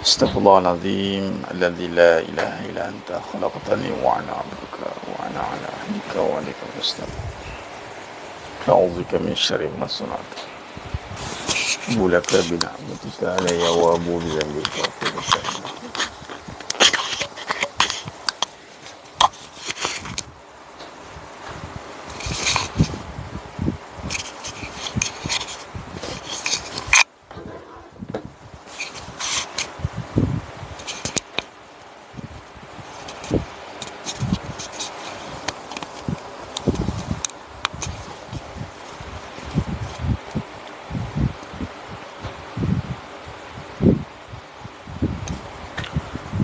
استغفر الله العظيم الذي لا إله إلا أنت خلقتني وأنا عبدك وأنا على عهدك ووعدك ما استطعت أعوذ بك من شر ما صنعت أبو لك بنعمتك علي وأبو بذنبي فاغفر لي.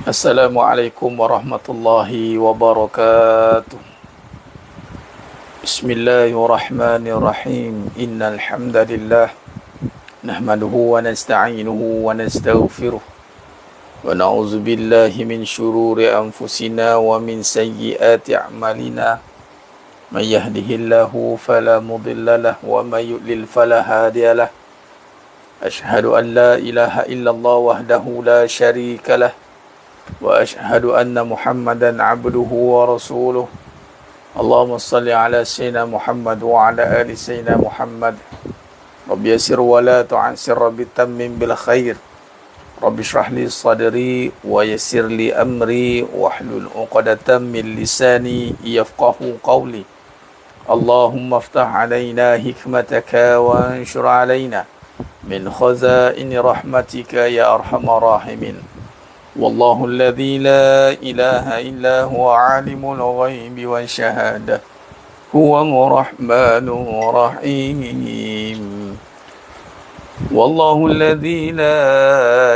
Assalamualaikum warahmatullahi wabarakatuh. Bismillahirrahmanirrahim. Innal hamdalillah nahmaduhu wa nasta'inuhu wa nastaghfiruh wa na'udzu billahi min shururi anfusina wa min sayyiati a'malina. May yahdihillahu fala mudilla lahu wa may yudlil fala hadiya lahu. Ashhadu an la ilaha illallah wahdahu la syarika lahu وأشهد أن محمدا عبده ورسوله. اللهم صل على سيدنا محمد وعلى آل سيدنا محمد. رب يسر ولا تعسر بتمم بالخير. رب اشرح لي صدري ويسر لي أمري واحلل عقدة من لساني يفقه قولي. اللهم افتح علينا حكمتك وانشر علينا من خزائن رحمتك يا أرحم الراحمين. والله الذي لا إله إلا هو عالم الغيب والشهادة هو الرحمن الرحيم. والله الذي لا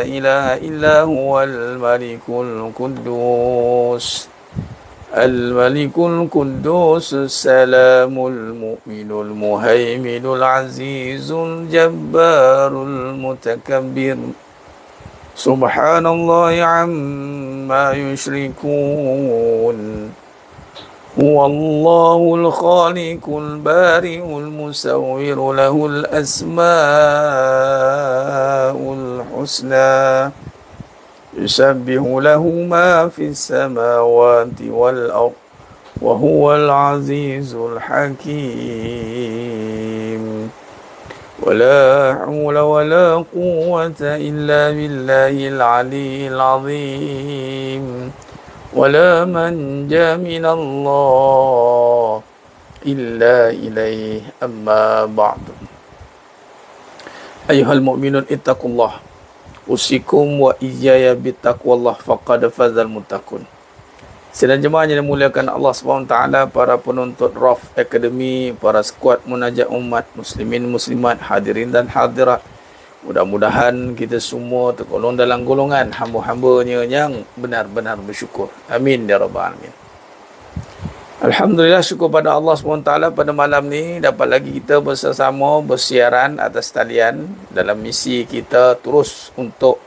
إله إلا هو الملك القدوس السلام المؤمن المهيمن العزيز الجبار المتكبر. سبحان الله عما يشركون. هو الله الخالق البارئ المصور له الأسماء الحسنى يسبح له ما في السماوات والأرض وهو العزيز الحكيم. ولا حول ولا قوة إلا بالله العلي العظيم. ولا منجا من الله إلا إليه. أما بعد. أيها المؤمنون اتقوا الله أوصيكم وإياي بتقوى الله فقد فاز المتقون. Sidang jemaah yang dimuliakan Allah SWT, para penuntut RAF Akademi, para skuad munajat umat muslimin muslimat, hadirin dan hadirat, mudah-mudahan kita semua tergolong dalam golongan hamba-hambanya yang benar-benar bersyukur. Amin ya rabbal alamin. Alhamdulillah, syukur pada Allah SWT pada malam ni dapat lagi kita bersama bersiaran atas talian dalam misi kita terus untuk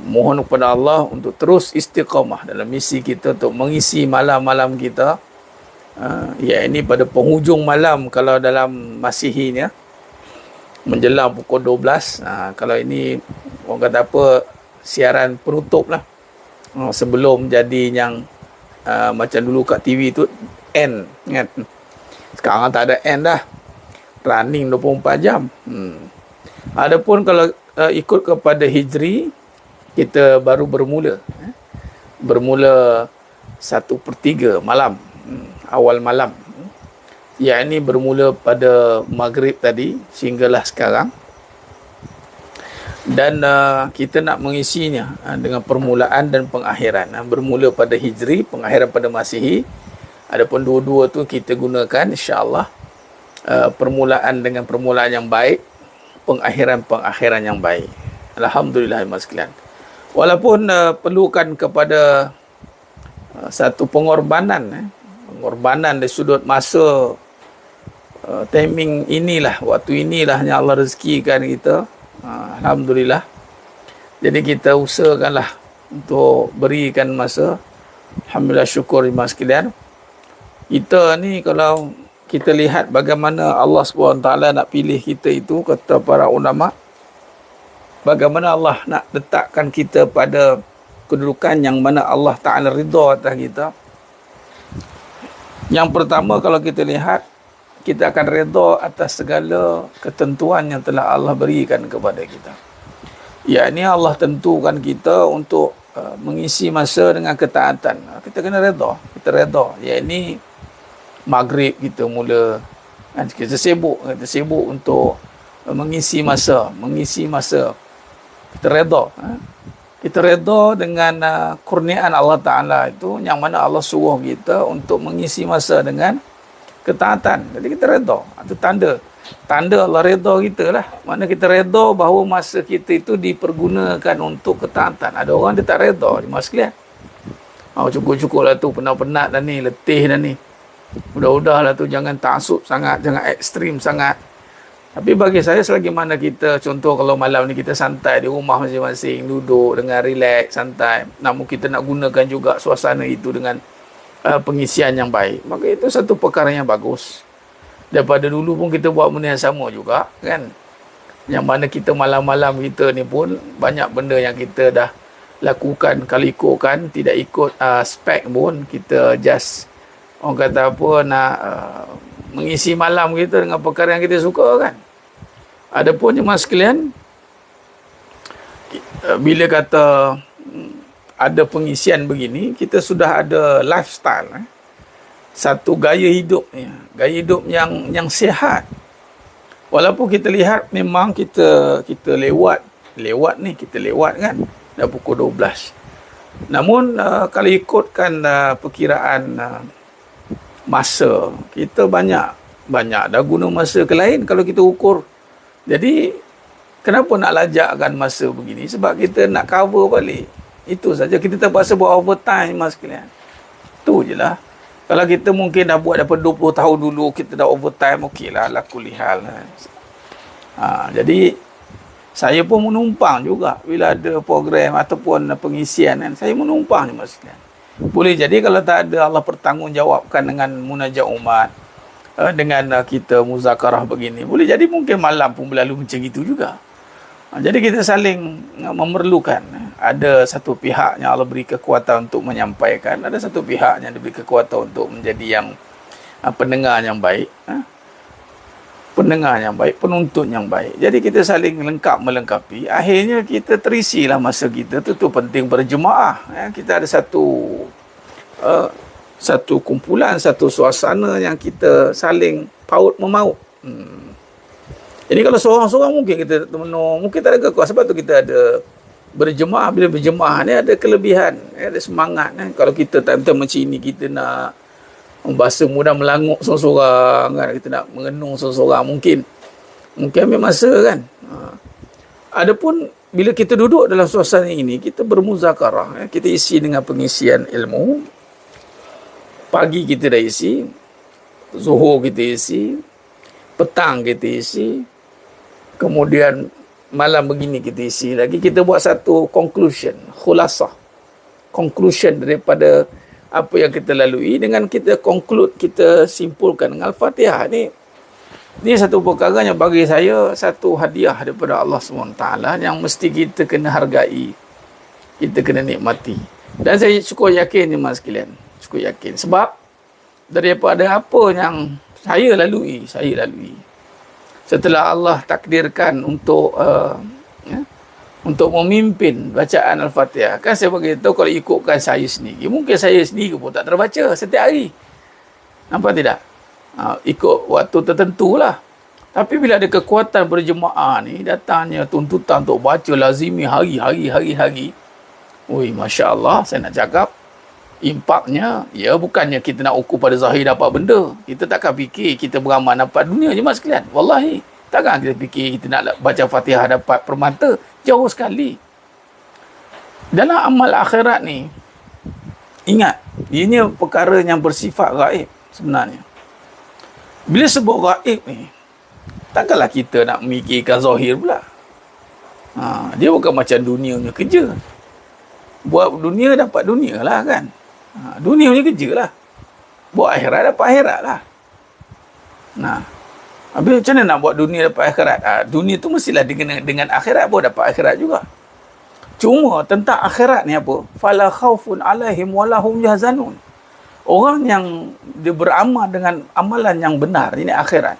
mohon kepada Allah untuk terus istiqamah dalam misi kita untuk mengisi malam-malam kita, ini pada penghujung malam kalau dalam Masihi ni, menjelang pukul 12. Kalau ini orang kata apa, siaran penutup lah, sebelum jadi yang macam dulu kat TV tu end kan. Sekarang tak ada end dah, running 24 jam. Adapun kalau ikut kepada Hijri, kita baru bermula 1/3 malam, awal malam, ini bermula pada maghrib tadi sehinggalah sekarang. Dan kita nak mengisinya dengan permulaan dan pengakhiran, bermula pada Hijri, pengakhiran pada Masihi. Adapun dua-dua tu kita gunakan insya-Allah, permulaan dengan permulaan yang baik, pengakhiran yang baik. Alhamdulillah mas sekalian. Walaupun perlukan kepada satu pengorbanan dari sudut masa, timing inilah, waktu inilah yang Allah rezekikan kita. Alhamdulillah. Jadi kita usahakanlah untuk berikan masa. Alhamdulillah, syukur mas sekalian. Kita ni kalau kita lihat bagaimana Allah SWT nak pilih kita itu, kata para ulama, bagaimana Allah nak letakkan kita pada kedudukan yang mana Allah Ta'ala ridha atas kita. Yang pertama, kalau kita lihat, kita akan redha atas segala ketentuan yang telah Allah berikan kepada kita. Yakni Allah tentukan kita untuk mengisi masa dengan ketaatan. Kita kena redha. Kita redha. Yakni maghrib kita mula, kita sibuk untuk mengisi masa. Kita redha. Kita redha dengan kurniaan Allah Ta'ala itu, yang mana Allah suruh kita untuk mengisi masa dengan ketaatan. Jadi kita redha. Itu tanda Allah redha kita lah. Mana kita redha bahawa masa kita itu dipergunakan untuk ketaatan. Ada orang dia tak redha, dia mas sekalian. Cukup-cukup lah tu, penat-penat dah ni, letih dah ni. Mudah-mudah lah tu, jangan taksub sangat, jangan ekstrim sangat. Tapi bagi saya, selagi mana kita, contoh kalau malam ni kita santai di rumah masing-masing, duduk dengan relax, santai, namun kita nak gunakan juga suasana itu dengan pengisian yang baik, maka itu satu perkara yang bagus. Daripada dulu pun kita buat benda yang sama juga, kan? Yang mana kita malam-malam kita ni pun banyak benda yang kita dah lakukan. Kalau ikutkan, tidak ikut spek pun, kita just, orang kata apa, nak mengisi malam kita dengan perkara yang kita suka, kan? Adapun jemaah sekalian, bila kata ada pengisian begini, kita sudah ada lifestyle, satu gaya hidup yang sihat. Walaupun kita lihat memang kita lewat kan dah pukul 12. Namun kalau ikutkan perkiraan masa, kita banyak dah guna masa ke lain kalau kita ukur. Jadi kenapa nak lajakkan masa begini? Sebab kita nak cover balik. Itu saja. Kita terpaksa buat overtime, mas sekalian. Itu je lah. Kalau kita mungkin dah buat daripada 20 tahun dulu, kita dah overtime, okey lah, laku lihal. Jadi saya pun menumpang juga bila ada program ataupun pengisian, kan? Saya menumpang je, mas sekalian. Boleh jadi kalau tak ada, Allah bertanggungjawabkan dengan munajat umat, dengan kita muzakarah begini, boleh jadi mungkin malam pun berlalu macam itu juga. Jadi kita saling memerlukan. Ada satu pihak yang Allah beri kekuatan untuk menyampaikan, ada satu pihak yang diberi kekuatan untuk menjadi yang pendengar yang baik, penuntut yang baik. Jadi kita saling melengkapi. Akhirnya kita terisilah masa kita. Itu penting berjemaah. Kita ada satu kumpulan, satu suasana yang kita saling paut memaut. Jadi kalau seorang-seorang mungkin kita mungkin tak ada kekuatan. Sebab tu kita ada berjemaah. Bila berjemaah ni ada kelebihan, ada semangat. Kalau kita time-time macam ini, kita nak bahasa mudah melanguk seorang-seorang, kan? Kita nak mengenung seorang-seorang, mungkin ambil masa, kan? Adapun bila kita duduk dalam suasana ini, kita bermuzakarah, kita isi dengan pengisian ilmu. Pagi kita dah isi, zuhur kita isi, petang kita isi, kemudian malam begini kita isi lagi. Kita buat satu conclusion daripada apa yang kita lalui, dengan kita conclude, kita simpulkan dengan Al-Fatihah. Ini satu perkara yang bagi saya satu hadiah daripada Allah SWT yang mesti kita kena hargai, kita kena nikmati. Dan saya cukup yakin, jemaah sekalian, cukup yakin, sebab daripada apa yang saya lalui setelah Allah takdirkan untuk memimpin bacaan Al-Fatihah. Kan saya beritahu, kalau ikutkan saya sendiri, mungkin saya sendiri pun tak terbaca setiap hari. Nampak tidak? Ikut waktu tertentu lah. Tapi bila ada kekuatan berjemaah ni, datangnya tuntutan untuk baca lazimi hari-hari. Ui, Masya Allah, saya nak cakap, impaknya, ya bukannya kita nak ukur pada zahir dapat benda. Kita takkan fikir kita beramal dapat dunia je, mas sekalian. Wallahi, takkan kita fikir kita nak baca Fatihah dapat permata. Jauh sekali. Dalam amal akhirat ni, ingat, ianya perkara yang bersifat gaib sebenarnya. Bila sebut gaib ni, takkanlah kita nak memikirkan zahir pula. Dia bukan macam dunia punya kerja. Buat dunia dapat dunia lah, kan. Dunia punya kerja lah. Buat akhirat dapat akhirat lah. Habis macam mana nak buat dunia dapat akhirat? Dunia tu mestilah dengan akhirat pun dapat akhirat juga. Cuma tentang akhirat ni apa? Fala khaufun alaihim walahum yahzanun. Orang yang dia beramal dengan amalan yang benar, ini akhirat,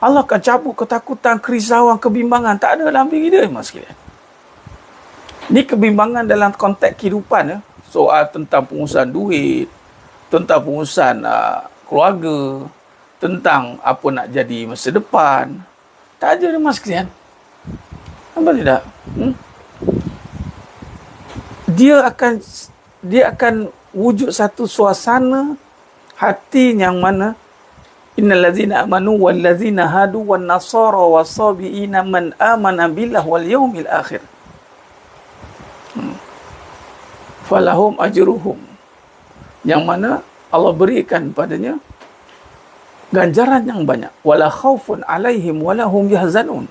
Allah akan cabut ketakutan, kerisauan, kebimbangan. Tak ada dalam diri dia, mas sekalian. Ini kebimbangan dalam konteks kehidupan. Soal tentang pengurusan duit, tentang pengurusan keluarga, tentang apa nak jadi masa depan. Tak ada, mas sekalian. Apa tidak? Dia akan wujud satu suasana hati yang mana innal ladzina amanu wal ladzina hadu wan nasara wasabiina man amana billah wal yaumil akhir falahum ajruhum, yang mana Allah berikan padanya ganjaran yang banyak, wala khaufun alaihim wala hum yahzanun.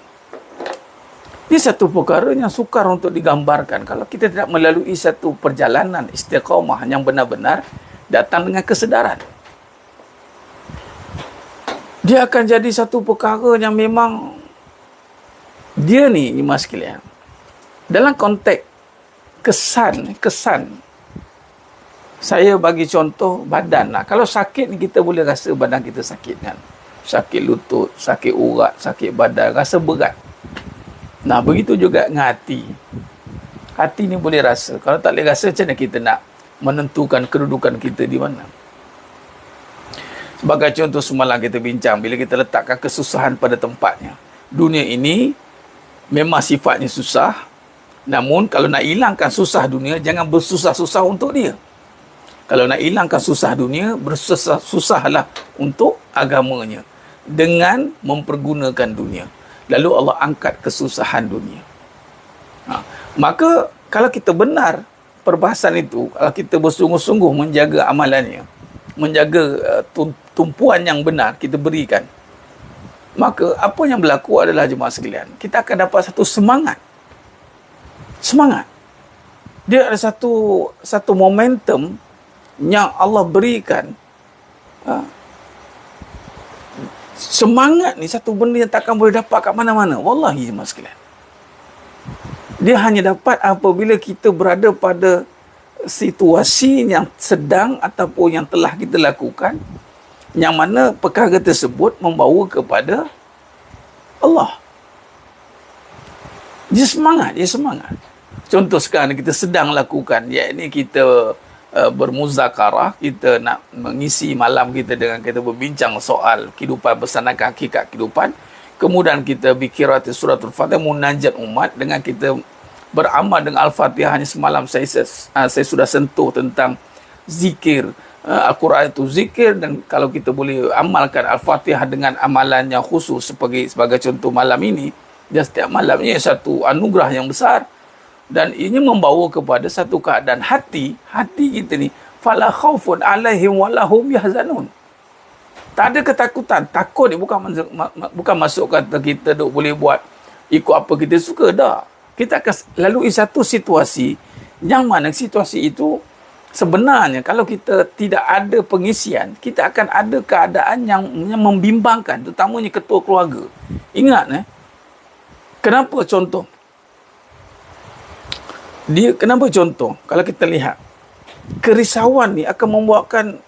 Ini satu perkara yang sukar untuk digambarkan kalau kita tidak melalui satu perjalanan istiqamah yang benar-benar datang dengan kesedaran. Dia akan jadi satu perkara yang memang dia ni mas sekalian, dalam konteks kesan saya bagi contoh badan lah. Kalau sakit ni kita boleh rasa badan kita sakit kan, sakit lutut, sakit urat, sakit badan, rasa berat. Nah, begitu juga dengan hati. Hati ni boleh rasa. Kalau tak boleh rasa, macam mana kita nak menentukan kedudukan kita di mana? Sebagai contoh semalam kita bincang, bila kita letakkan kesusahan pada tempatnya. Dunia ini memang sifatnya susah. Namun, kalau nak hilangkan susah dunia, jangan bersusah-susah untuk dia. Kalau nak hilangkan susah dunia, bersusah-susahlah untuk agamanya. Dengan mempergunakan dunia. Lalu Allah angkat kesusahan dunia. Maka kalau kita benar perbahasan itu, kalau kita bersungguh-sungguh menjaga amalannya, menjaga tumpuan yang benar kita berikan, maka apa yang berlaku adalah jemaah sekalian, kita akan dapat satu semangat. Dia ada satu momentum yang Allah berikan. Semangat ni satu benda yang takkan boleh dapat kat mana-mana. Wallahi jemaah sekalian. Dia hanya dapat apabila kita berada pada situasi yang sedang ataupun yang telah kita lakukan, yang mana perkara tersebut membawa kepada Allah. Dia semangat. Contoh sekarang kita sedang lakukan, iaitu kita bermuzakarah, kita nak mengisi malam kita dengan kita berbincang soal kehidupan bersanakan hakikat kehidupan. Kemudian kita bikirat suratul Fatihah, munajat umat, dengan kita beramal dengan Al-Fatihah. Hanya semalam saya sudah sentuh tentang zikir. Al-Quran itu zikir, dan kalau kita boleh amalkan Al-Fatihah dengan amalan yang khusus sebagai contoh malam ini, dan setiap malam ini satu anugerah yang besar. Dan ini membawa kepada satu keadaan hati kita ni, fala khaufun alaihim walahum yahzanun. Tak ada ketakutan. Takut ni bukan masuk kata kita duk boleh buat ikut apa kita suka, dah. Kita akan lalui satu situasi yang mana situasi itu sebenarnya kalau kita tidak ada pengisian, kita akan ada keadaan yang membimbangkan, terutamanya ketua keluarga. Ingat kenapa contoh kalau kita lihat kerisauan ni akan membuatkan,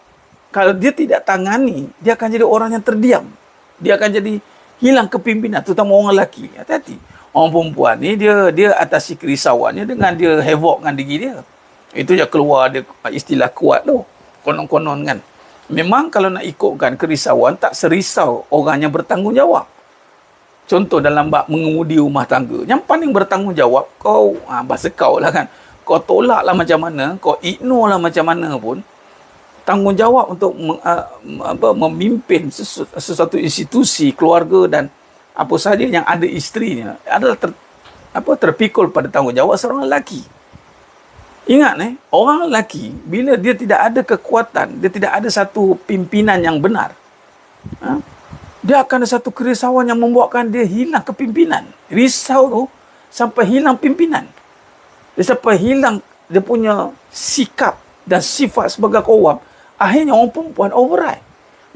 kalau dia tidak tangani, dia akan jadi orang yang terdiam, dia akan jadi hilang kepimpinan, terutama orang lelaki. Hati-hati, orang perempuan ni dia atasi kerisauannya dengan dia havoc dengan diri dia. Itu je keluar dia istilah kuat tu, konon-konon kan. Memang kalau nak ikutkan kerisauan, tak serisau orang yang bertanggungjawab. Contoh dalam bab mengemudi rumah tangga, yang paling bertanggungjawab kau, bahasa kau lah kan, kau tolak lah macam mana, kau ignore lah macam mana pun, tanggungjawab untuk memimpin sesuatu institusi, keluarga dan apa sahaja yang ada isterinya adalah terpikul pada tanggungjawab seorang lelaki. Ingat orang lelaki bila dia tidak ada kekuatan, dia tidak ada satu pimpinan yang benar, dia akan ada satu kerisauan yang membuatkan dia hilang kepimpinan. Risau tu sampai hilang pimpinan. Dia sampai hilang dia punya sikap dan sifat sebagai kawam. Akhirnya orang perempuan override.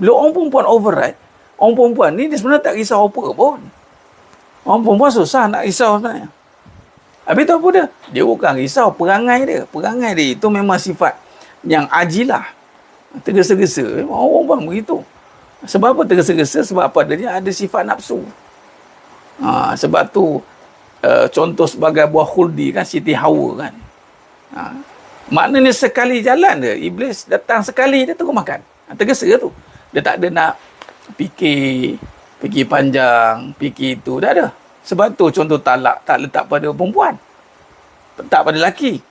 Bila orang perempuan override, Orang perempuan ni dia sebenarnya tak risau apa pun. Orang perempuan susah nak risau sebenarnya. Habis tu apa dia? Dia bukan risau perangai dia. Perangai dia itu memang sifat yang ajilah. Tergesa-gesa. Memang orang perempuan begitu. Sebab apa tergesa-gesa? Sebab apa? Dia ada sifat nafsu. Sebab tu contoh sebagai buah khuldi kan, Siti Hawa kan. Maknanya sekali jalan dia, iblis datang sekali dia terus makan. Tergesa tu. Dia tak ada nak fikir panjang, fikir itu, dah ada. Sebab tu contoh talak tak letak pada perempuan, tak pada lelaki.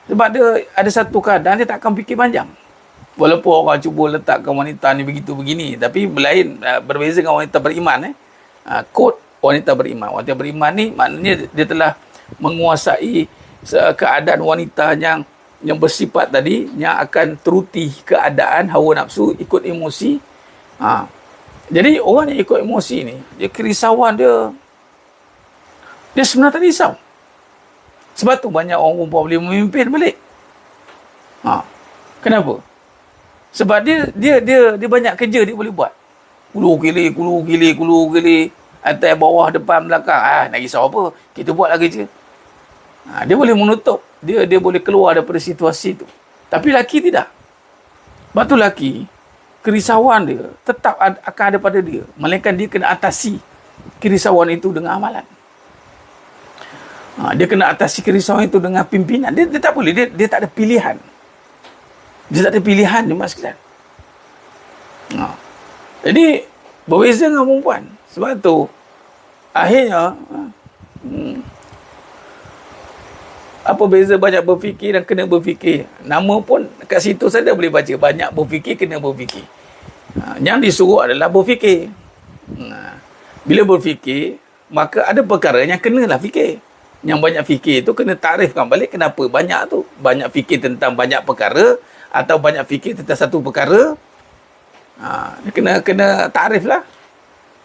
Sebab dia ada satu keadaan dia tak akan fikir panjang. Walaupun orang cuba letakkan wanita ni begitu begini, tapi berlain, berbeza dengan wanita beriman. Kod wanita beriman. Wanita beriman ni maknanya dia telah menguasai keadaan wanita yang bersifat tadi, yang akan teruti keadaan hawa nafsu, ikut emosi. Jadi orang yang ikut emosi ni, dia kerisauan dia sebenarnya tak risau. Sebab tu banyak orang perempuan boleh memimpin balik. Kenapa? Sebab dia banyak kerja dia boleh buat. Kulu kili, atas bawah depan belakang. Nak risau apa? Kita buatlah kerja. Dia boleh menutup. Dia boleh keluar daripada situasi tu. Tapi lelaki tidak. Sebab tu lelaki, kerisauan dia tetap akan ada pada dia. Melainkan dia kena atasi kerisauan itu dengan amalan. Dia kena atasi kerisauan itu dengan pimpinan. Dia tak boleh. Dia tak ada pilihan. Dia tak ada pilihan dia mas sekalian. Jadi berbeza dengan perempuan. Sebab tu akhirnya apa beza banyak berfikir dan kena berfikir? Nama pun kat situ saja boleh baca. Banyak berfikir, kena berfikir. Yang disuruh adalah berfikir. Bila berfikir, maka ada perkara yang kenalah fikir. Yang banyak fikir tu kena takrifkan balik kenapa banyak tu. Banyak fikir tentang banyak perkara atau banyak fikir tentang satu perkara. Kena takriflah.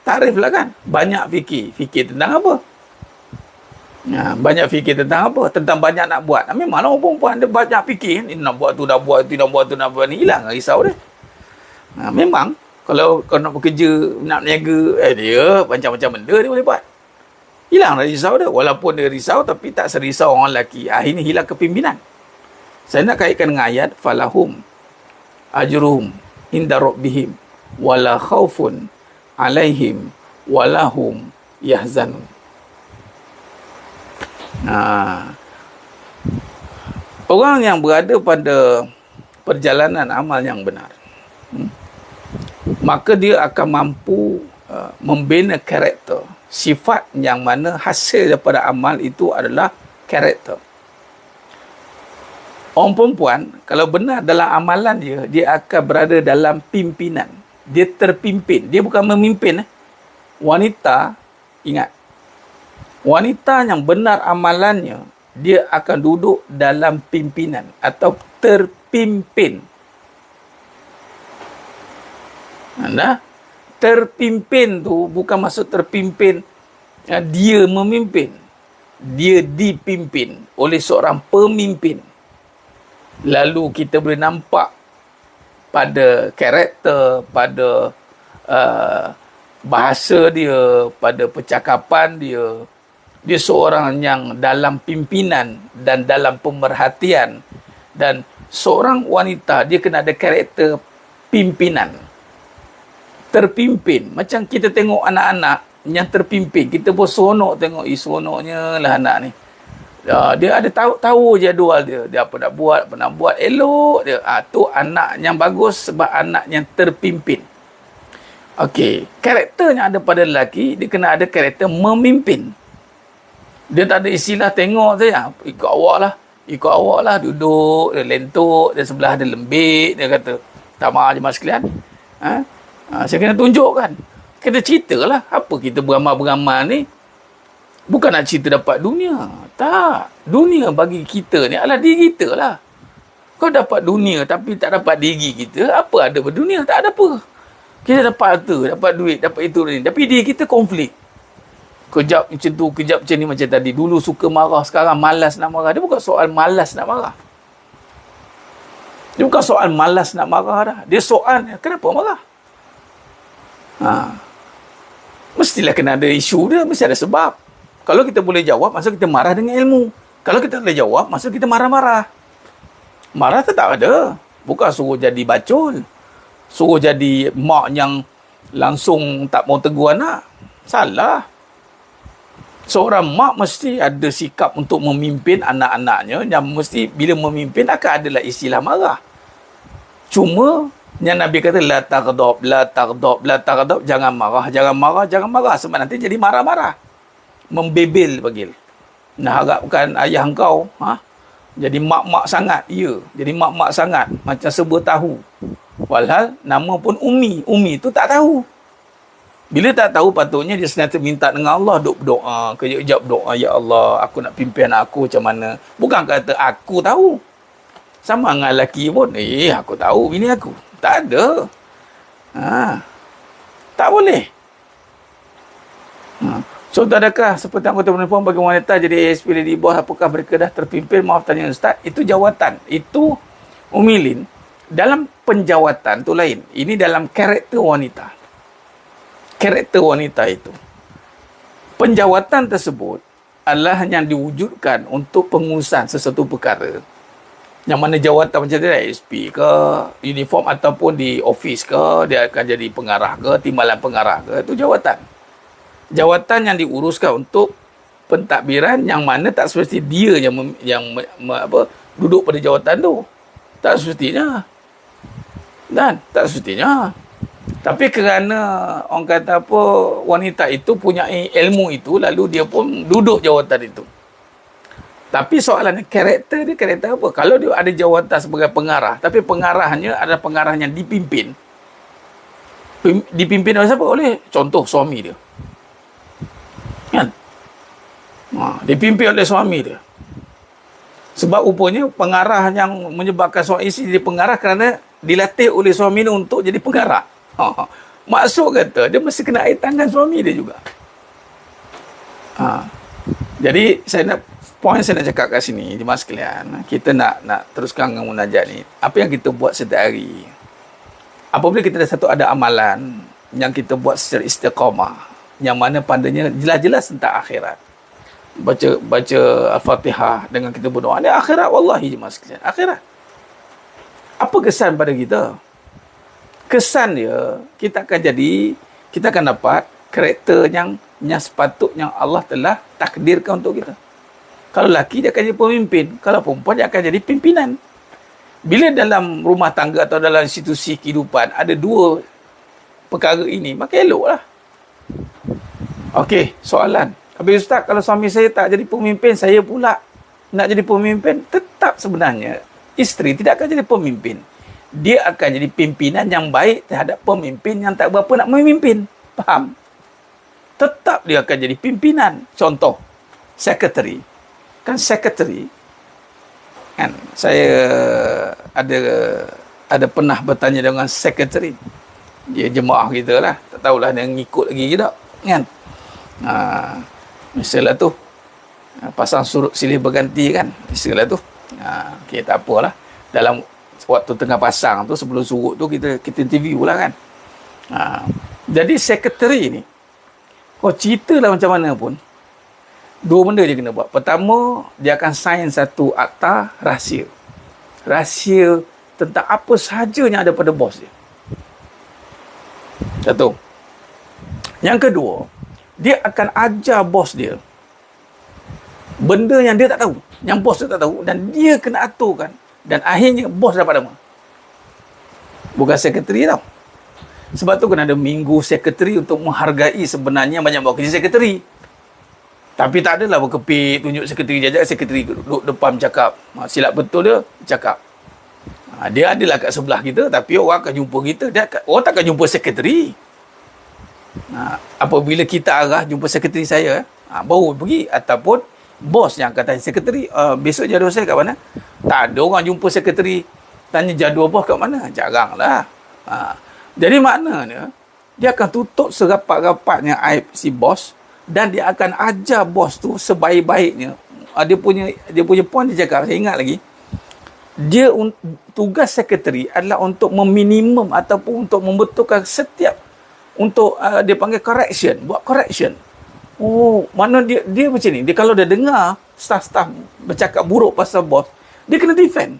Takriflah kan. Banyak fikir. Fikir tentang apa? Banyak fikir tentang apa? Tentang banyak nak buat. Memanglah orang perempuan dia banyak fikir. Ini nak buat tu, nak buat tu, nak buat tu, nak buat ni. Hilang risau dia. Memang kalau nak bekerja, nak berniaga, dia macam-macam benda dia boleh buat. Hilang risau dia. Walaupun dia risau, tapi tak serisau orang lelaki. Akhirnya hilang kepimpinan. Saya nak kaitkan dengan ayat falahum ajruhum inda rabbihim wala khaufun alaihim walahum yahzanun. Orang yang berada pada perjalanan amal yang benar, maka dia akan mampu membina karakter, sifat yang mana hasil daripada amal itu adalah karakter. Orang perempuan kalau benar dalam amalan dia akan berada dalam pimpinan. Dia terpimpin. Dia bukan memimpin. Wanita, ingat, wanita yang benar amalannya, dia akan duduk dalam pimpinan atau terpimpin. Anda terpimpin tu bukan maksud terpimpin dia memimpin. Dia dipimpin oleh seorang pemimpin. Lalu kita boleh nampak pada karakter, pada bahasa dia, pada percakapan dia. Dia seorang yang dalam pimpinan dan dalam pemerhatian. Dan seorang wanita, dia kena ada karakter pimpinan. Terpimpin. Macam kita tengok anak-anak yang terpimpin. Kita pun seronok tengok, seronoknya lah anak ni. Dia ada tahu jadual dia. Dia apa nak buat, apa nak buat. Elok dia. Tu anak yang bagus sebab anak yang terpimpin. Okey. Karakter yang ada pada lelaki, dia kena ada karakter memimpin. Dia tak ada istilah tengok saja. Ikut awak lah. Duduk, dia lentuk, dia sebelah dia lembik. Dia kata, tak marah je mas sekalian. Saya kena tunjukkan. Kita ceritalah. Apa kita beramal-beramal ni. Bukan nak cerita dapat dunia. Tak. Dunia bagi kita ni adalah diri kita lah. Kau dapat dunia tapi tak dapat diri kita. Apa ada berdunia? Tak ada apa. Kita dapat harta, dapat duit, dapat itu ni. Tapi diri kita konflik. Kejap macam tu, kejap macam ni macam tadi. Dulu suka marah, sekarang malas nak marah. Dia bukan soal malas nak marah. Dia bukan soal malas nak marah dah. Dia soal kenapa marah? Ha. Mestilah kena ada isu dia, mesti ada sebab. Kalau kita boleh jawab, maksud kita marah dengan ilmu. Kalau kita boleh jawab, maksud kita marah-marah. Marah tu tak ada. Bukan suruh jadi bacol. Suruh jadi mak yang langsung tak mau tegur anak. Salah. Seorang mak mesti ada sikap untuk memimpin anak-anaknya, yang mesti bila memimpin akan adalah istilah marah. Cuma yang Nabi kata la taghdab, la taghdab, la taghdab, jangan marah, jangan marah, jangan marah, sebab nanti jadi marah-marah. Membebel panggil. Nak harapkan ayah kau jadi mak-mak sangat. Ya, jadi mak-mak sangat, macam serba tahu. Walhal nama pun Umi. Umi tu tak tahu. Bila tak tahu, patutnya dia senantiasa minta dengan Allah, duk berdoa, kejap-kejap berdoa, ya Allah, aku nak pimpin anak aku macam mana. Bukan kata aku tahu. Sama dengan lelaki pun, aku tahu bini aku. Tak ada. Tak boleh. Contoh adakah seperti anggota perempuan bagi wanita jadi ASP di bawah, apakah mereka dah terpimpin? Maaf tanya Ustaz. Itu jawatan. Itu umilin. Dalam penjawatan tu lain. Ini dalam karakter wanita. Karakter wanita itu. Penjawatan tersebut adalah yang diwujudkan untuk pengurusan sesuatu perkara. Yang mana jawatan macam dia ASP ke, uniform ataupun di office ke, dia akan jadi pengarah ke, timbalan pengarah ke, itu jawatan. Jawatan yang diuruskan untuk pentadbiran yang mana tak semestinya dia yang duduk pada jawatan tu. Tak semestinya. Dan tak semestinya. Tapi kerana orang kata apa, wanita itu punya ilmu itu, lalu dia pun duduk jawatan itu. Tapi soalannya karakter dia, karakter apa? Kalau dia ada jawatan sebagai pengarah, tapi pengarahnya adalah pengarah yang dipimpin. Dipimpin oleh siapa? Oleh contoh suami dia. Kan? Dipimpin oleh suami dia. Sebab rupanya pengarah yang menyebabkan suami isteri jadi pengarah kerana dilatih oleh suami dia untuk jadi pengarah. Maksud kata, dia mesti kena air tangan suami dia juga. Jadi poin saya nak cakap kat sini, jemaah sekalian, kita nak teruskan dengan munajat ni. Apa yang kita buat setiap hari, apabila kita ada amalan yang kita buat secara istiqamah, yang mana padanya jelas-jelas tentang akhirat, baca Al-Fatihah dengan kita berdoa, ada akhirat, wallahi jemaah sekalian, akhirat. Apa kesan pada kita? Kesan dia, kita akan dapat karakter yang sepatutnya Allah telah takdirkan untuk kita. Kalau lelaki, dia akan jadi pemimpin. Kalau perempuan, dia akan jadi pimpinan. Bila dalam rumah tangga atau dalam institusi kehidupan ada dua perkara ini, maka eloklah. Okey, soalan. Habis Ustaz, kalau suami saya tak jadi pemimpin, saya pula nak jadi pemimpin, tetap sebenarnya isteri tidak akan jadi pemimpin. Dia akan jadi pimpinan yang baik terhadap pemimpin yang tak berapa nak memimpin. Faham? Tetap dia akan jadi pimpinan. Contoh, secretary. Kan secretary, kan saya ada pernah bertanya dengan secretary. Dia jemaah kita lah. Tak tahulah dia ngikut lagi ke tak. Kan? Misalnya tu, pasang surut silih berganti kan. Misalnya tu. Okay, tak apalah. Dalam waktu tengah pasang tu, sebelum surut tu, kita interview lah kan. Jadi secretary ni, kau ceritalah macam mana pun, dua benda dia kena buat. Pertama, dia akan sign satu akta rahsia. Rahsia tentang apa sahaja yang ada pada bos dia. Satu. Yang kedua, dia akan ajar bos dia benda yang dia tak tahu, yang bos dia tak tahu, dan dia kena aturkan. Dan akhirnya bos dapat nama. Bukan sekretari tau. Sebab tu kena ada minggu sekretari untuk menghargai sebenarnya banyak buat kerja sekretari. Tapi tak adalah berkepit, tunjuk sekretari jajak, sekretari duduk depan bercakap. Silap betul dia, bercakap. Dia adalah kat sebelah kita, tapi orang akan jumpa kita. Orang tak akan jumpa sekretari. Apabila kita arah jumpa sekretari saya, baru pergi. Ataupun bos yang akan tanya sekretari, besok jadual saya kat mana? Tak ada orang jumpa sekretari tanya jadual bos kat mana. Jarang lah. Jadi maknanya, dia akan tutup serapat-rapatnya aib si bos, dan dia akan ajar bos tu sebaik-baiknya. Dia punya point dia cakap, saya ingat lagi. Tugas sekretari adalah untuk meminimum ataupun untuk membetulkan setiap untuk dia panggil correction, buat correction. Oh, mana dia macam ni. Dia kalau dia dengar staff-staff bercakap buruk pasal bos, dia kena defend.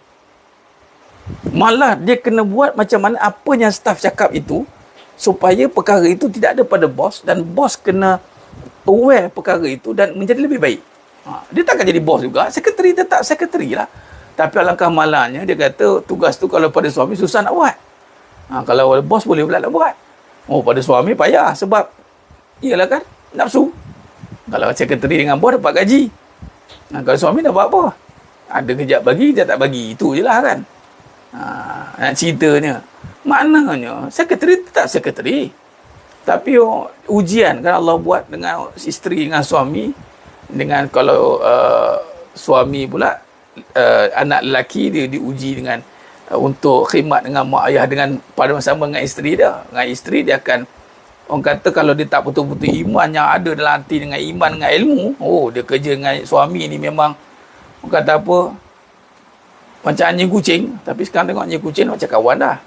Malah dia kena buat macam mana apa yang staff cakap itu, supaya perkara itu tidak ada pada bos, dan bos kena aware perkara itu dan menjadi lebih baik. Dia takkan jadi bos juga. Sekretari tetap sekretari lah. Tapi alangkah malangnya, dia kata tugas tu kalau pada suami susah nak buat. Kalau bos boleh pula nak buat. Oh, pada suami payah sebab iyalah kan, nafsu. Kalau sekretari dengan bos dapat gaji. Kalau suami dapat apa? Ada kejap bagi, kejap tak bagi. Itu je lah kan. Nak ceritanya. Maknanya, sekretari tetap sekretari. Tapi ujian kan Allah buat dengan isteri, dengan suami. Dengan kalau suami pula, anak lelaki dia diuji dengan untuk khidmat dengan mak ayah dengan pada masa sama dengan isteri dia. Dengan isteri dia akan, orang kata kalau dia tak betul-betul iman yang ada dalam hati dengan iman, dengan ilmu, dia kerja dengan suami ni memang, orang kata apa, macam anjing kucing. Tapi sekarang tengok anjing kucing macam kawan dah.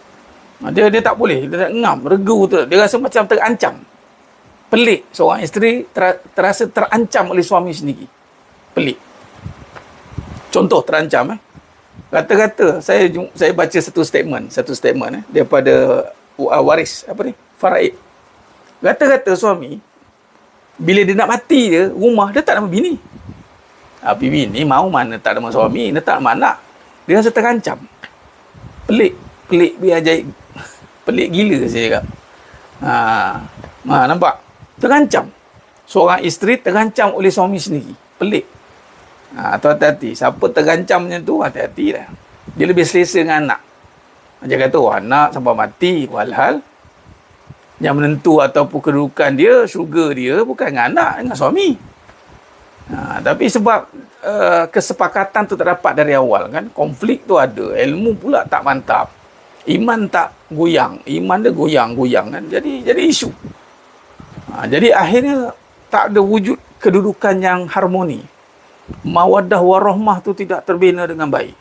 Dia tak boleh, dia tak ngam, regu tu. Dia rasa macam terancam. Pelik. Seorang isteri terasa terancam oleh suami sendiri. Pelik. Contoh terancam. Kata-kata, saya baca satu statement daripada waris, Faraid. Kata-kata suami, bila dia nak mati je, rumah dia tak nama bini. Tapi bini mau mana tak nama suami, dia tak nama anak. Dia rasa terancam. Pelik biar ajaib. Pelik gila saya cakap. Nampak? Terancam. Seorang isteri terancam oleh suami sendiri. Pelik. Tu hati-hati. Siapa terancamnya tu, hati-hati dah. Dia lebih selesa dengan anak. Dia kata, anak sampai mati. Walhal, yang menentu ataupun kedudukan dia, syurga dia, bukan dengan anak, dengan suami. Tapi sebab kesepakatan tu tak dapat dari awal kan. Konflik tu ada. Ilmu pula tak mantap. Iman tak goyang. Iman dia goyang-goyang kan. Jadi isu. Jadi akhirnya tak ada wujud kedudukan yang harmoni. Mawaddah warahmah tu tidak terbina dengan baik.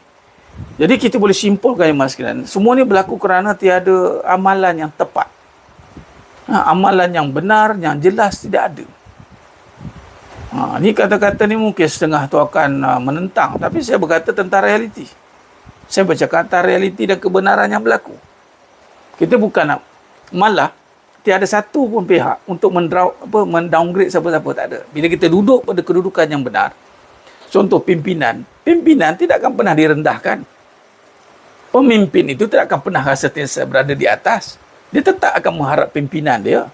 Jadi kita boleh simpulkan ya mas sekalian, semua ni berlaku kerana tiada amalan yang tepat. Amalan yang benar, yang jelas tidak ada. Ni kata-kata ni mungkin setengah tu akan menentang, tapi saya berkata tentang realiti. Saya bercakap tentang realiti dan kebenaran yang berlaku. Kita bukan nak, malah tiada satu pun pihak untuk mendowngrade siapa-siapa, tak ada. Bila kita duduk pada kedudukan yang benar, contoh pimpinan tidak akan pernah direndahkan. Pemimpin itu tidak akan pernah rasa berada di atas. Dia tetap akan mengharap pimpinan dia.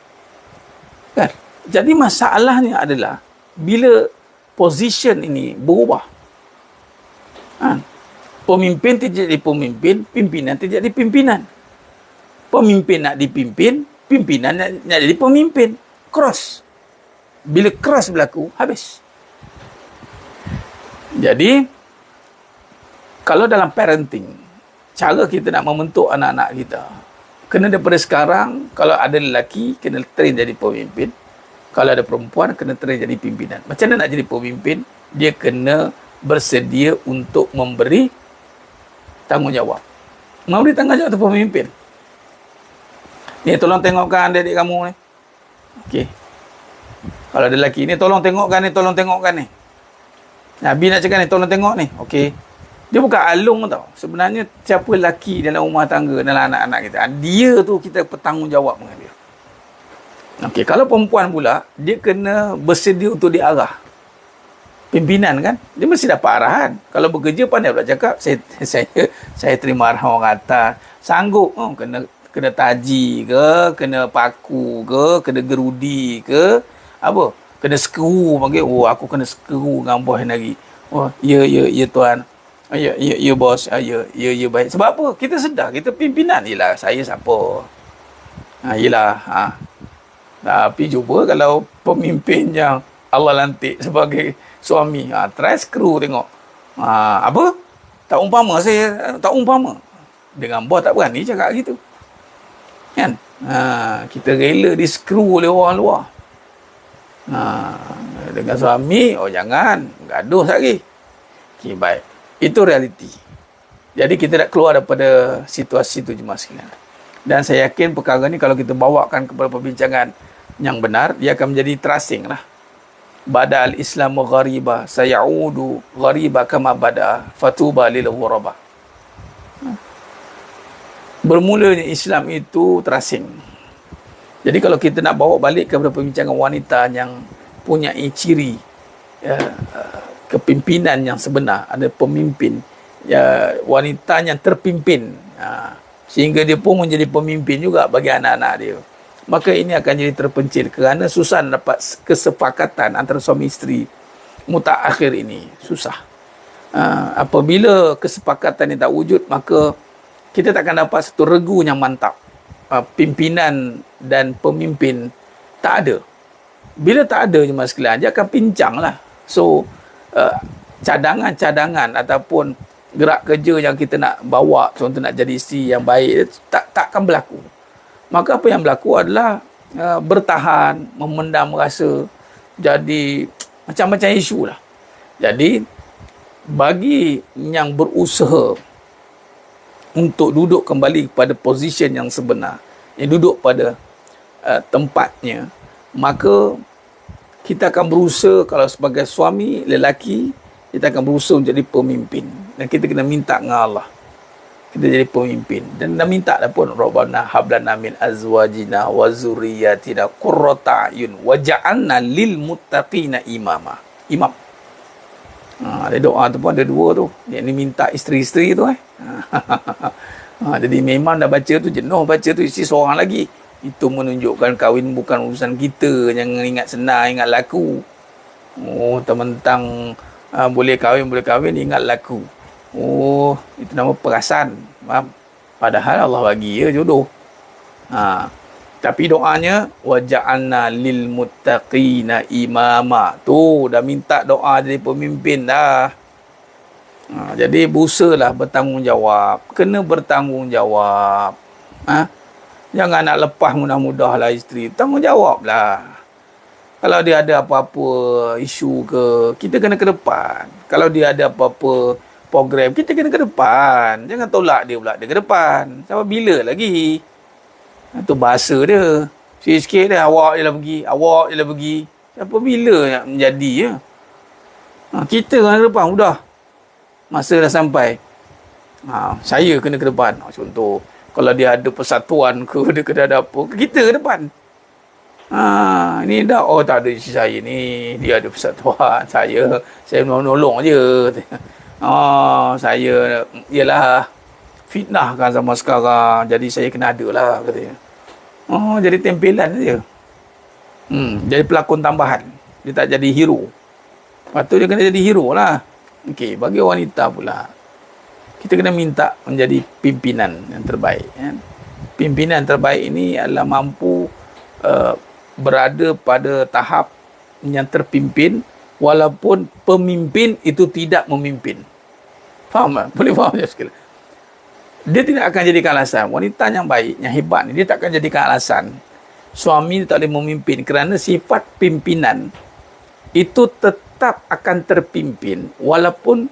Kan? Jadi masalahnya adalah bila position ini berubah. Pemimpin tidak jadi pemimpin, pimpinan tidak jadi pimpinan. Pemimpin nak dipimpin, pimpinan nak jadi pemimpin. Cross. Bila cross berlaku, habis. Jadi, kalau dalam parenting, cara kita nak membentuk anak-anak kita, kena daripada sekarang, kalau ada lelaki, kena train jadi pemimpin. Kalau ada perempuan, kena train jadi pimpinan. Macam mana nak jadi pemimpin? Dia kena bersedia untuk memberi tanggungjawab. Memberi tanggungjawab tu pemimpin. Ni tolong tengokkan adik-adik kamu ni. Okey. Kalau ada lelaki ni, tolong tengokkan ni. Nabi nak cakap ni, tolong tengok ni. Okey. Dia bukan alung tau. Sebenarnya siapa lelaki dalam rumah tangga, dalam anak-anak kita, dia tu kita bertanggungjawab dengan dia. Okey, kalau perempuan pula, dia kena bersedia untuk diarah. Pimpinan kan, dia mesti dapat arahan. Kalau bekerja pandai pula cakap, saya terima arahan orang atas. Sanggup, kena taji ke, kena paku ke, kena gerudi ke, apa? Kena skru panggil. Aku kena skru dengan bos lagi. Ya tuan. Ya bos. Ya baik. Sebab apa? Kita sedar, kita pimpinan. Yelah, saya siapa? Yelah. Tapi cuba kalau pemimpin yang Allah lantik sebagai suami, try skru tengok. Apa? Tak umpama saya, tak umpama. Dengan bos tak berani cakap gitu. Kan? Kita rela di skru oleh orang luar. Dengan suami, jangan gaduh lagi. Okey, baik. Itu realiti. Jadi kita nak keluar daripada situasi itu jemaah sekalian. Dan saya yakin perkara ni kalau kita bawakan kepada perbincangan yang benar, dia akan menjadi terasing lah. Bada al-Islamu ghariba, sayaudu ghariba kama bada, fatuba lil ghuraba. Bermulanya Islam itu terasing. Jadi kalau kita nak bawa balik kepada perbincangan wanita yang punya ciri kepimpinan yang sebenar, ada pemimpin, wanita yang terpimpin, sehingga dia pun menjadi pemimpin juga bagi anak-anak dia, maka ini akan jadi terpencil kerana susah dapat kesepakatan antara suami isteri mutaakhir ini. Susah. Apabila kesepakatan ini tak wujud, maka kita takkan dapat satu regu yang mantap. Pimpinan dan pemimpin tak ada. Bila tak ada jemaah sekalian, dia akan pincang lah. So cadangan-cadangan ataupun gerak kerja yang kita nak bawa, contoh nak jadi isteri yang baik, takkan berlaku. Maka apa yang berlaku adalah bertahan, memendam rasa, jadi macam-macam isu lah. Jadi bagi yang berusaha untuk duduk kembali kepada position yang sebenar, yang duduk pada tempatnya, maka kita akan berusaha, kalau sebagai suami lelaki, kita akan berusaha menjadi pemimpin, dan kita kena minta dengan Allah kita jadi pemimpin, dan dah minta dah pun, Rabbana hablana min azwajina wa zurriyatina qurrata ayun waj'alna lil muttaqina imama. Imam. Ada doa tu pun ada dua tu. Yang ni minta isteri-isteri tu jadi memang dah baca tu jenuh, baca tu isi seorang lagi. Itu menunjukkan kahwin bukan urusan kita. Jangan ingat senang, ingat laku. Tentang boleh kahwin, ingat laku. Itu nama perasan. Padahal Allah bagi jodoh. Tapi doanya waja'alna lil muttaqina imama. Tu dah minta doa jadi pemimpin dah. Jadi berusahalah bertanggungjawab. Kena bertanggungjawab. Jangan nak lepas mudah-mudah lah isteri. Tanggungjawablah. Kalau dia ada apa-apa isu ke, kita kena ke depan. Kalau dia ada apa-apa program, kita kena ke depan. Jangan tolak dia pula, dia ke depan. Sampai bila lagi? Itu bahasa dia. Sikit-sikit dia, awak je lah pergi. Sampai bila nak menjadi ya? Kita kena ke depan, sudah. Masa dah sampai. Saya kena ke depan. Contoh, kalau dia ada persatuan ke, dia kena ada apa, kita ke depan. Ini dah, tak ada isi saya ni. Dia ada persatuan. Saya menolong je. Saya, ialah fitnahkan zaman sekarang. Jadi saya kena ada lah, katanya. Jadi tempelan dia. Jadi pelakon tambahan. Dia tak jadi hero. Patut dia kena jadi hero lah. Okey, bagi wanita pula, kita kena minta menjadi pimpinan yang terbaik. Pimpinan terbaik ini adalah mampu berada pada tahap yang terpimpin, walaupun pemimpin itu tidak memimpin. Faham tak? Boleh faham je sekali. Dia tidak akan jadikan alasan. Wanita yang baik, yang hebat ni, dia tak akan jadikan alasan suami tak boleh memimpin, kerana sifat pimpinan itu tetap akan terpimpin walaupun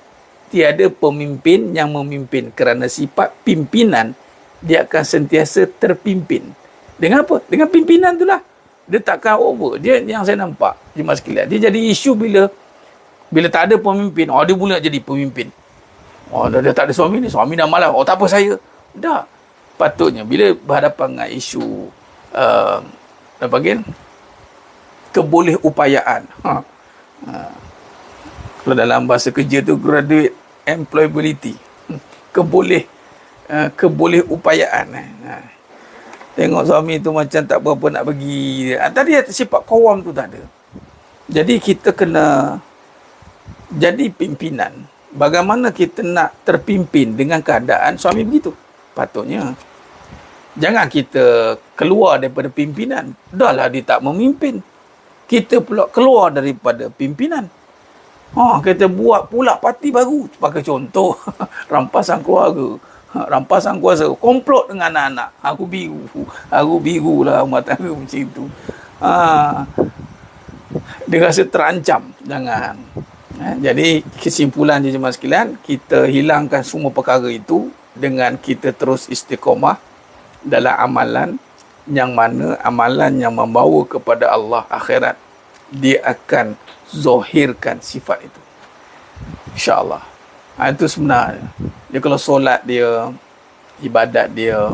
tiada pemimpin yang memimpin, kerana sifat pimpinan dia akan sentiasa terpimpin. Dengan apa? Dengan pimpinan tu lah. Dia takkan over. Dia, yang saya nampak jemaah sekalian, dia jadi isu bila tak ada pemimpin. Dia mula jadi pemimpin. Dia tak ada suami ni, suami dah malas. Tak apa saya. Tak. Patutnya bila berhadapan dengan isu apa panggil, kebolehupayaan. Kalau dalam bahasa kerja tu graduate employability. Kebolehupayaan. Tengok suami tu macam tak berapa nak bagi. Tadi sifat kawam tu tak ada. Jadi kita kena jadi pimpinan. Bagaimana kita nak terpimpin dengan keadaan suami begitu? Patutnya jangan kita keluar daripada pimpinan. Dahlah dia tak memimpin, kita pula keluar daripada pimpinan. Kita buat pula parti baru. Pakai contoh rampasan keluarga, rampasan kuasa, komplot dengan anak-anak. Aku biru lah rumah tangga macam itu. Dia rasa terancam. Jangan. Jadi kesimpulan je jemaah sekalian, kita hilangkan semua perkara itu dengan kita terus istiqamah dalam amalan yang mana amalan yang membawa kepada Allah akhirat, dia akan zahirkan sifat itu, insya-Allah. Itu sebenarnya dia kalau solat dia, ibadat dia,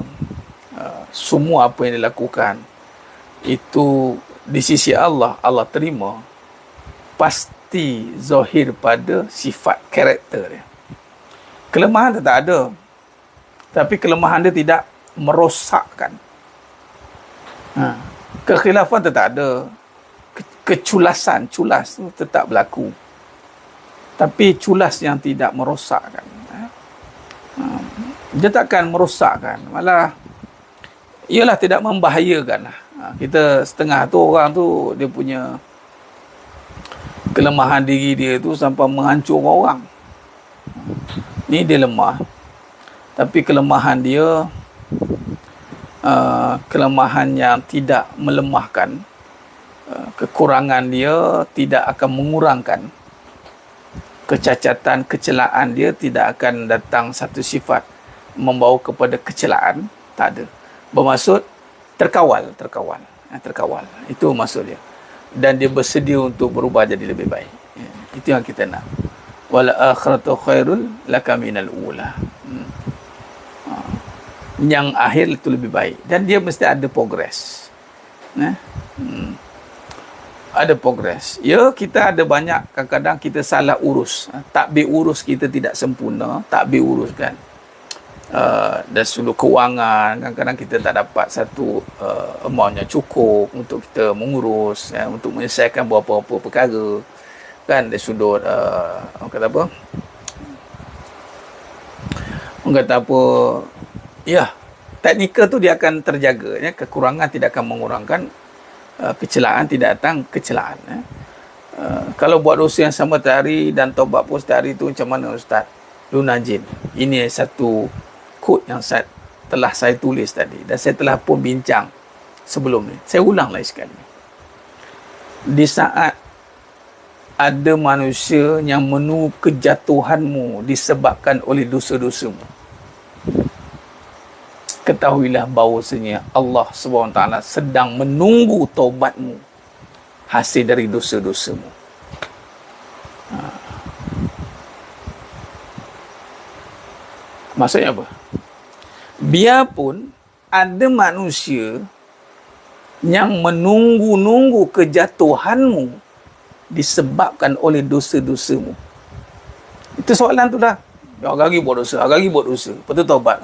semua apa yang dilakukan itu di sisi Allah, Allah terima, pasti zahir pada sifat karakter dia. Kelemahan dia tak ada, tapi kelemahan dia tidak merosakkan. Kekhilafan dia tak ada, keculasan, culas tu tetap berlaku, tapi culas yang tidak merosakkan. Dia takkan merosakkan, malah ialah tidak membahayakan. Kita setengah tu orang tu dia punya kelemahan diri dia tu sampai menghancurkan orang. Ni dia lemah, tapi kelemahan dia kelemahan yang tidak melemahkan. Kekurangan dia tidak akan mengurangkan. Kecacatan, kecelaan dia tidak akan datang satu sifat membawa kepada kecelaan, tak ada. Bermaksud terkawal. Itu maksud dia. Dan dia bersedia untuk berubah jadi lebih baik. Itu yang kita nak. Wal akhiratu khairul laka minal ula. Yang akhir itu lebih baik, dan dia mesti ada progres. Ada progres. Ya, kita ada banyak kadang-kadang kita salah urus. Takbir urus kita tidak sempurna, takbir urus kan. Dan sudut kewangan, kadang-kadang kita tak dapat satu amount yang cukup untuk kita mengurus, untuk menyelesaikan beberapa perkara kan. Dari sudut orang kata apa, ya, teknikal tu dia akan terjaga, ya. Kekurangan tidak akan mengurangkan, kecelaan tidak datang kecelaan. Kalau buat dosa yang sama hari dan taubat pun hari tu macam mana Ustaz Lunajin? Ini satu kod yang telah saya tulis tadi, dan saya telah pun bincang sebelum ni. Saya ulang lagi sekali. Di saat ada manusia yang menunggu kejatuhanmu disebabkan oleh dosa-dosamu, ketahuilah bahawasanya Allah SWT sedang menunggu taubatmu hasil dari dosa-dosamu. Maksudnya apa? Biarpun ada manusia yang menunggu-nunggu kejatuhanmu disebabkan oleh dosa-dosamu. Itu soalan tu dah. Hari-hari buat dosa, lepas tu taubat.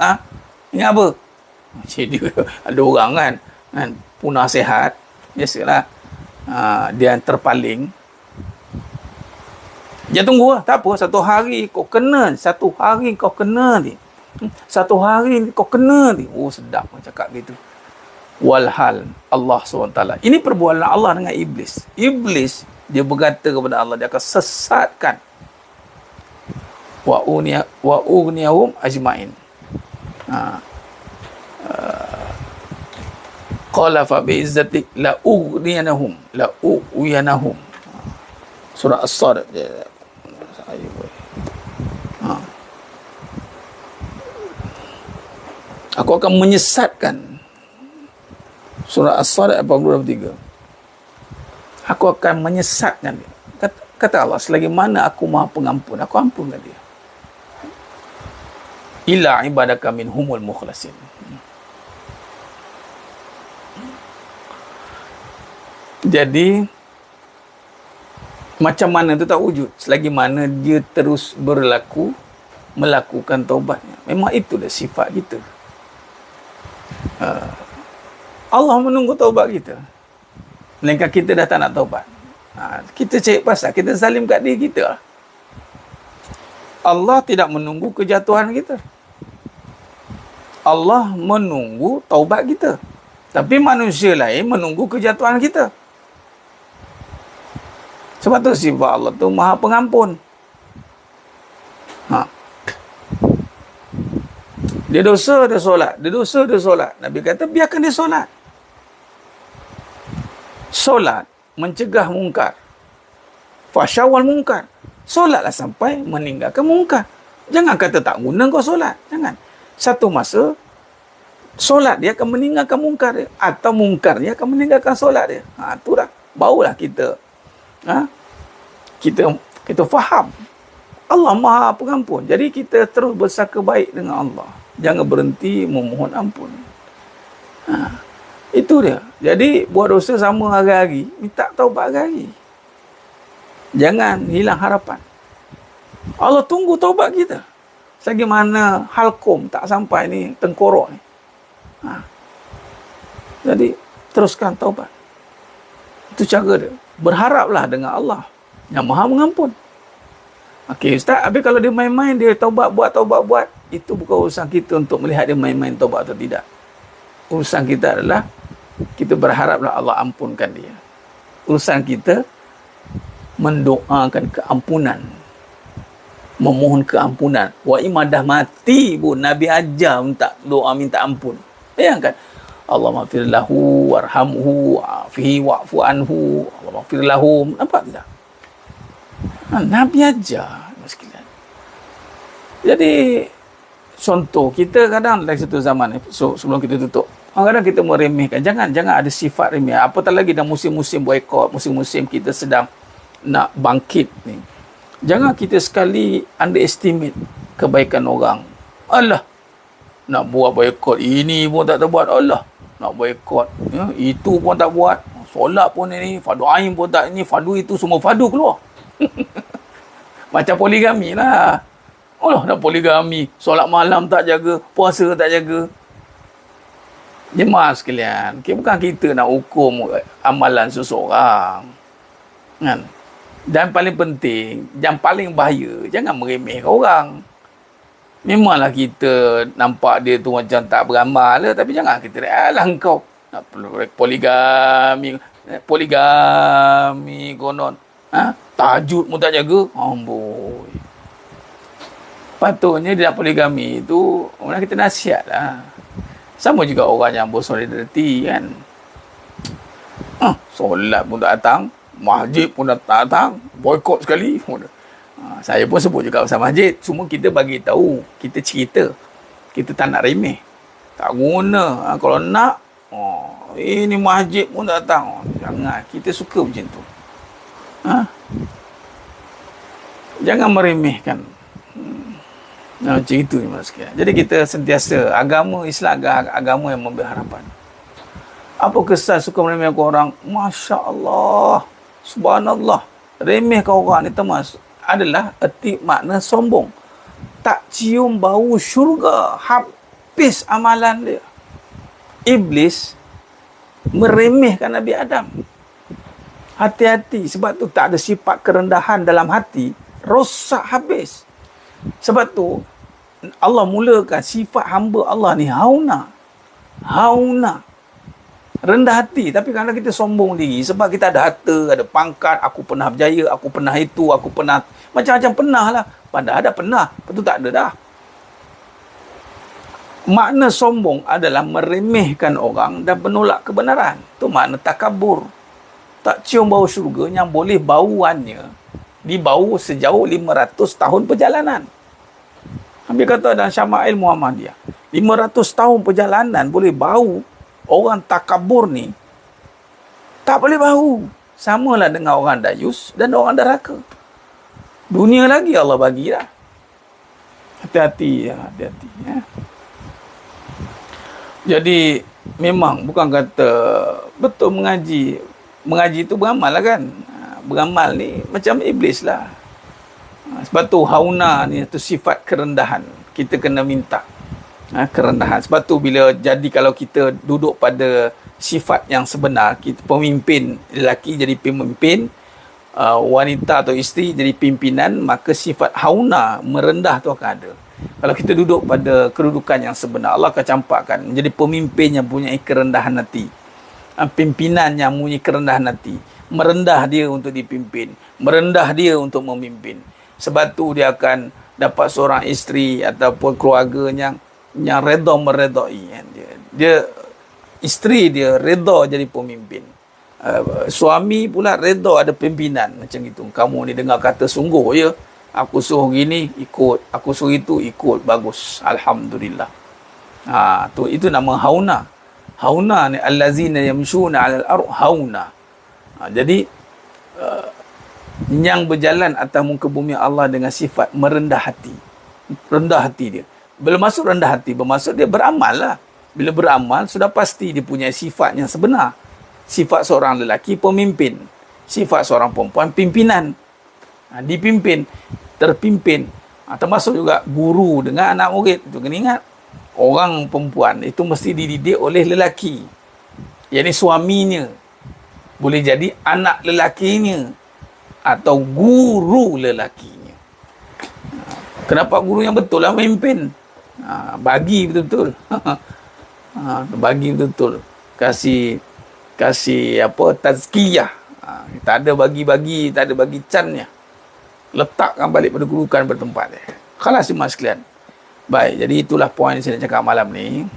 Ingat apa? Jadi ada orang kan punah sihat, biasalah, dia yang terpaling. Dia tunggu lah, tak apa, satu hari kau kena ni. Oh, sedap cakap gitu. Walhal Allah SWT, ini perbualan Allah dengan Iblis. Iblis dia berkata kepada Allah, dia akan sesatkan wa ugniyahum ajmain. Qala fa bi izzatik la ughniyanahum surah As-Sad. Aku akan menyesatkan, surah As-Sad ayat 83. Aku akan menyesatkan dia. Kata Allah, selagi mana aku Maha Pengampun, aku ampunkan dia. Illa ibadaka minhumul mukhlasin. Jadi macam mana tu tak wujud selagi mana dia terus melakukan taubatnya. Memang itulah sifat kita. Allah menunggu taubat kita, melainkan kita dah tak nak taubat. Kita cari pasal, kita zalim kat diri kita. Allah tidak menunggu kejatuhan kita, Allah menunggu taubat kita. Tapi manusia lain menunggu kejatuhan kita. Sebab tu sifat Allah tu Maha Pengampun. Dia dosa, dia solat. Nabi kata biarkan dia solat. Solat mencegah mungkar, fasyawal mungkar. Solatlah sampai meninggalkan mungkar. Jangan kata tak guna kau solat. Jangan. Satu masa solat dia akan meninggalkan mungkar dia, atau mungkar dia akan meninggalkan solat dia. Itulah barulah kita kita faham Allah Maha Pengampun. Jadi kita terus bersangka baik dengan Allah. Jangan berhenti memohon ampun. Itu dia. Jadi buat dosa sama hari-hari, minta taubat hari-hari. Jangan hilang harapan. Allah tunggu taubat kita. Selagi mana halkum tak sampai ni, tengkorok ni. Jadi teruskan taubat. Itu cara dia. Berharaplah dengan Allah yang Maha Mengampun. Okey Ustaz, habis kalau dia main-main, dia taubat buat, itu bukan urusan kita untuk melihat dia main-main taubat atau tidak. Urusan kita adalah kita berharaplah Allah ampunkan dia. Urusan kita mendoakan keampunan, memohon keampunan. Wa imadah mati pun Nabi ajar doa minta ampun. Bayangkan, Allah maghfir lahu warhamhu wa'afihi wa'fu anhu, Allah maghfir lahum. Nampak tidak? Nabi ajar, sekalian. Jadi contoh kita kadang dalam satu zaman ni, sebelum kita tutup, kadang kita meremehkan. Jangan ada sifat remeh. Apatah lagi dalam musim-musim boykot, musim-musim kita sedang nak bangkit ni. Jangan kita sekali underestimate kebaikan orang. Allah nak buat boykot, ini pun tak terbuat. Allah nak boykot, itu pun tak buat. Solat pun ini, fardu ain pun tak ini, fardu itu, semua fardu keluar. Macam poligami lah. Allah dah poligami, solat malam tak jaga, puasa tak jaga. Jemaah sekalian, bukan kita nak hukum amalan seseorang, kan? Dan paling penting, yang paling bahaya, jangan meremehkan orang. Memanglah kita nampak dia tu macam tak beramal lah, tapi jangan kita alah engkau nak poligami konon, tahajud pun tak jaga. Amboi. Patutnya dia nak poligami tu, orang kita nasihat lah. Sama juga orang yang bersolidariti, kan. Solat pun tak datang, masjid pun tak datang, boykot sekali. Saya pun sebut juga pasal masjid. Semua kita bagi tahu, kita cerita. Kita tak nak remeh. Tak guna. Kalau nak, ini masjid pun tak datang. Jangan. Kita suka macam tu. Jangan meremehkan. Macam itu, jadi kita sentiasa, agama Islam agama yang memberi harapan. Apa kesan suka meremehkan orang? Masya Allah, subhanallah. Remehkan orang ni termasuk adalah erti makna sombong. Tak cium bau syurga, habis amalan dia. Iblis meremehkan Nabi Adam. Hati-hati, sebab tu tak ada sifat kerendahan dalam hati, rosak habis. Sebab tu Allah mulakan sifat hamba Allah ni hauna, rendah hati. Tapi kalau kita sombong diri sebab kita ada harta, ada pangkat, aku pernah berjaya, aku pernah itu, aku pernah macam-macam, pernah lah. Padahal ada pernah, betul tak ada dah. Makna sombong adalah meremehkan orang dan menolak kebenaran. Tu makna takabur. Tak cium bau syurga yang boleh bauannya dibau sejauh 500 tahun perjalanan. Ambil kata dalam Syama'il Muhammadiyah, 500 tahun perjalanan boleh bau. Orang takabur ni tak boleh bau. Samalah dengan orang dayus dan orang deraka. Dunia lagi Allah bagi dah. Hati-hati ya. Jadi memang bukan kata betul mengaji itu beramal lah, kan. Beramal ni macam iblis lah. Sebab tu hauna ni tu sifat kerendahan. Kita kena minta kerendahan. Sebab tu kalau kita duduk pada sifat yang sebenar, kita pemimpin, lelaki jadi pemimpin, wanita atau isteri jadi pimpinan, maka sifat hauna, merendah tu akan ada. Kalau kita duduk pada kedudukan yang sebenar, Allah akan campakkan menjadi pemimpin yang punya kerendahan hati, pimpinan yang punya kerendahan hati, merendah dia untuk dipimpin, merendah dia untuk memimpin. Sebab tu dia akan dapat seorang isteri ataupun keluarga yang redha meredai. Dia isteri dia redha jadi pemimpin. Suami pula redha ada pimpinan macam itu. Kamu ni dengar kata sungguh ya. Aku suruh gini ikut, aku suruh itu ikut, bagus. Alhamdulillah. Tu itu nama hauna. Hauna ni allazina yamshuna 'alal ardh hauna. Jadi yang berjalan atas muka bumi Allah dengan sifat merendah hati. Rendah hati dia. Bila masuk rendah hati, bermaksud dia beramal lah. Bila beramal, sudah pasti dia punya sifat yang sebenar. Sifat seorang lelaki, pemimpin. Sifat seorang perempuan, pimpinan. Dipimpin, terpimpin. Termasuk juga guru dengan anak murid. Itu kena ingat. Orang perempuan itu mesti dididik oleh lelaki. Yang ni suaminya. Boleh jadi anak lelakinya. Atau guru lelakinya. Kenapa guru yang betul lah memimpin? Bagi betul-betul. Bagi betul-betul. Kasih tazkiyah. Tak ada bagi-bagi, tak ada bagi cannya. Letakkan balik pada kedudukan bertempat dia. Khalas semua sekalian. Baik, jadi itulah poin yang saya nak cakap malam ni.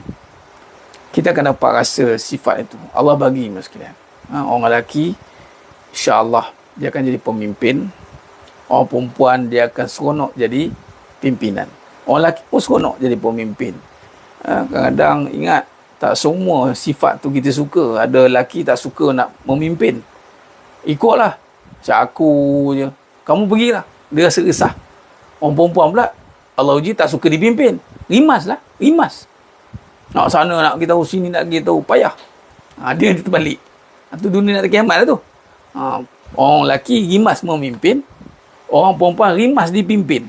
Kita akan dapat rasa sifat itu. Allah bagi mas sekalian. Orang lelaki, insya-Allah dia akan jadi pemimpin. Orang perempuan dia akan seronok jadi pimpinan. Orang lelaki pun seronok jadi pemimpin. Kadang-kadang ingat, tak semua sifat tu kita suka. Ada lelaki tak suka nak memimpin. Ikutlah. Macam aku je. Kamu pergilah. Dia rasa resah. Orang perempuan pula, Allah uji tak suka dipimpin. Rimas lah. Rimas. Nak sana, nak kita tahu sini, nak kita tahu. Payah. Dia terbalik. Itu dunia nak kiamat lah tu. Orang lelaki rimas memimpin. Orang perempuan rimas dipimpin.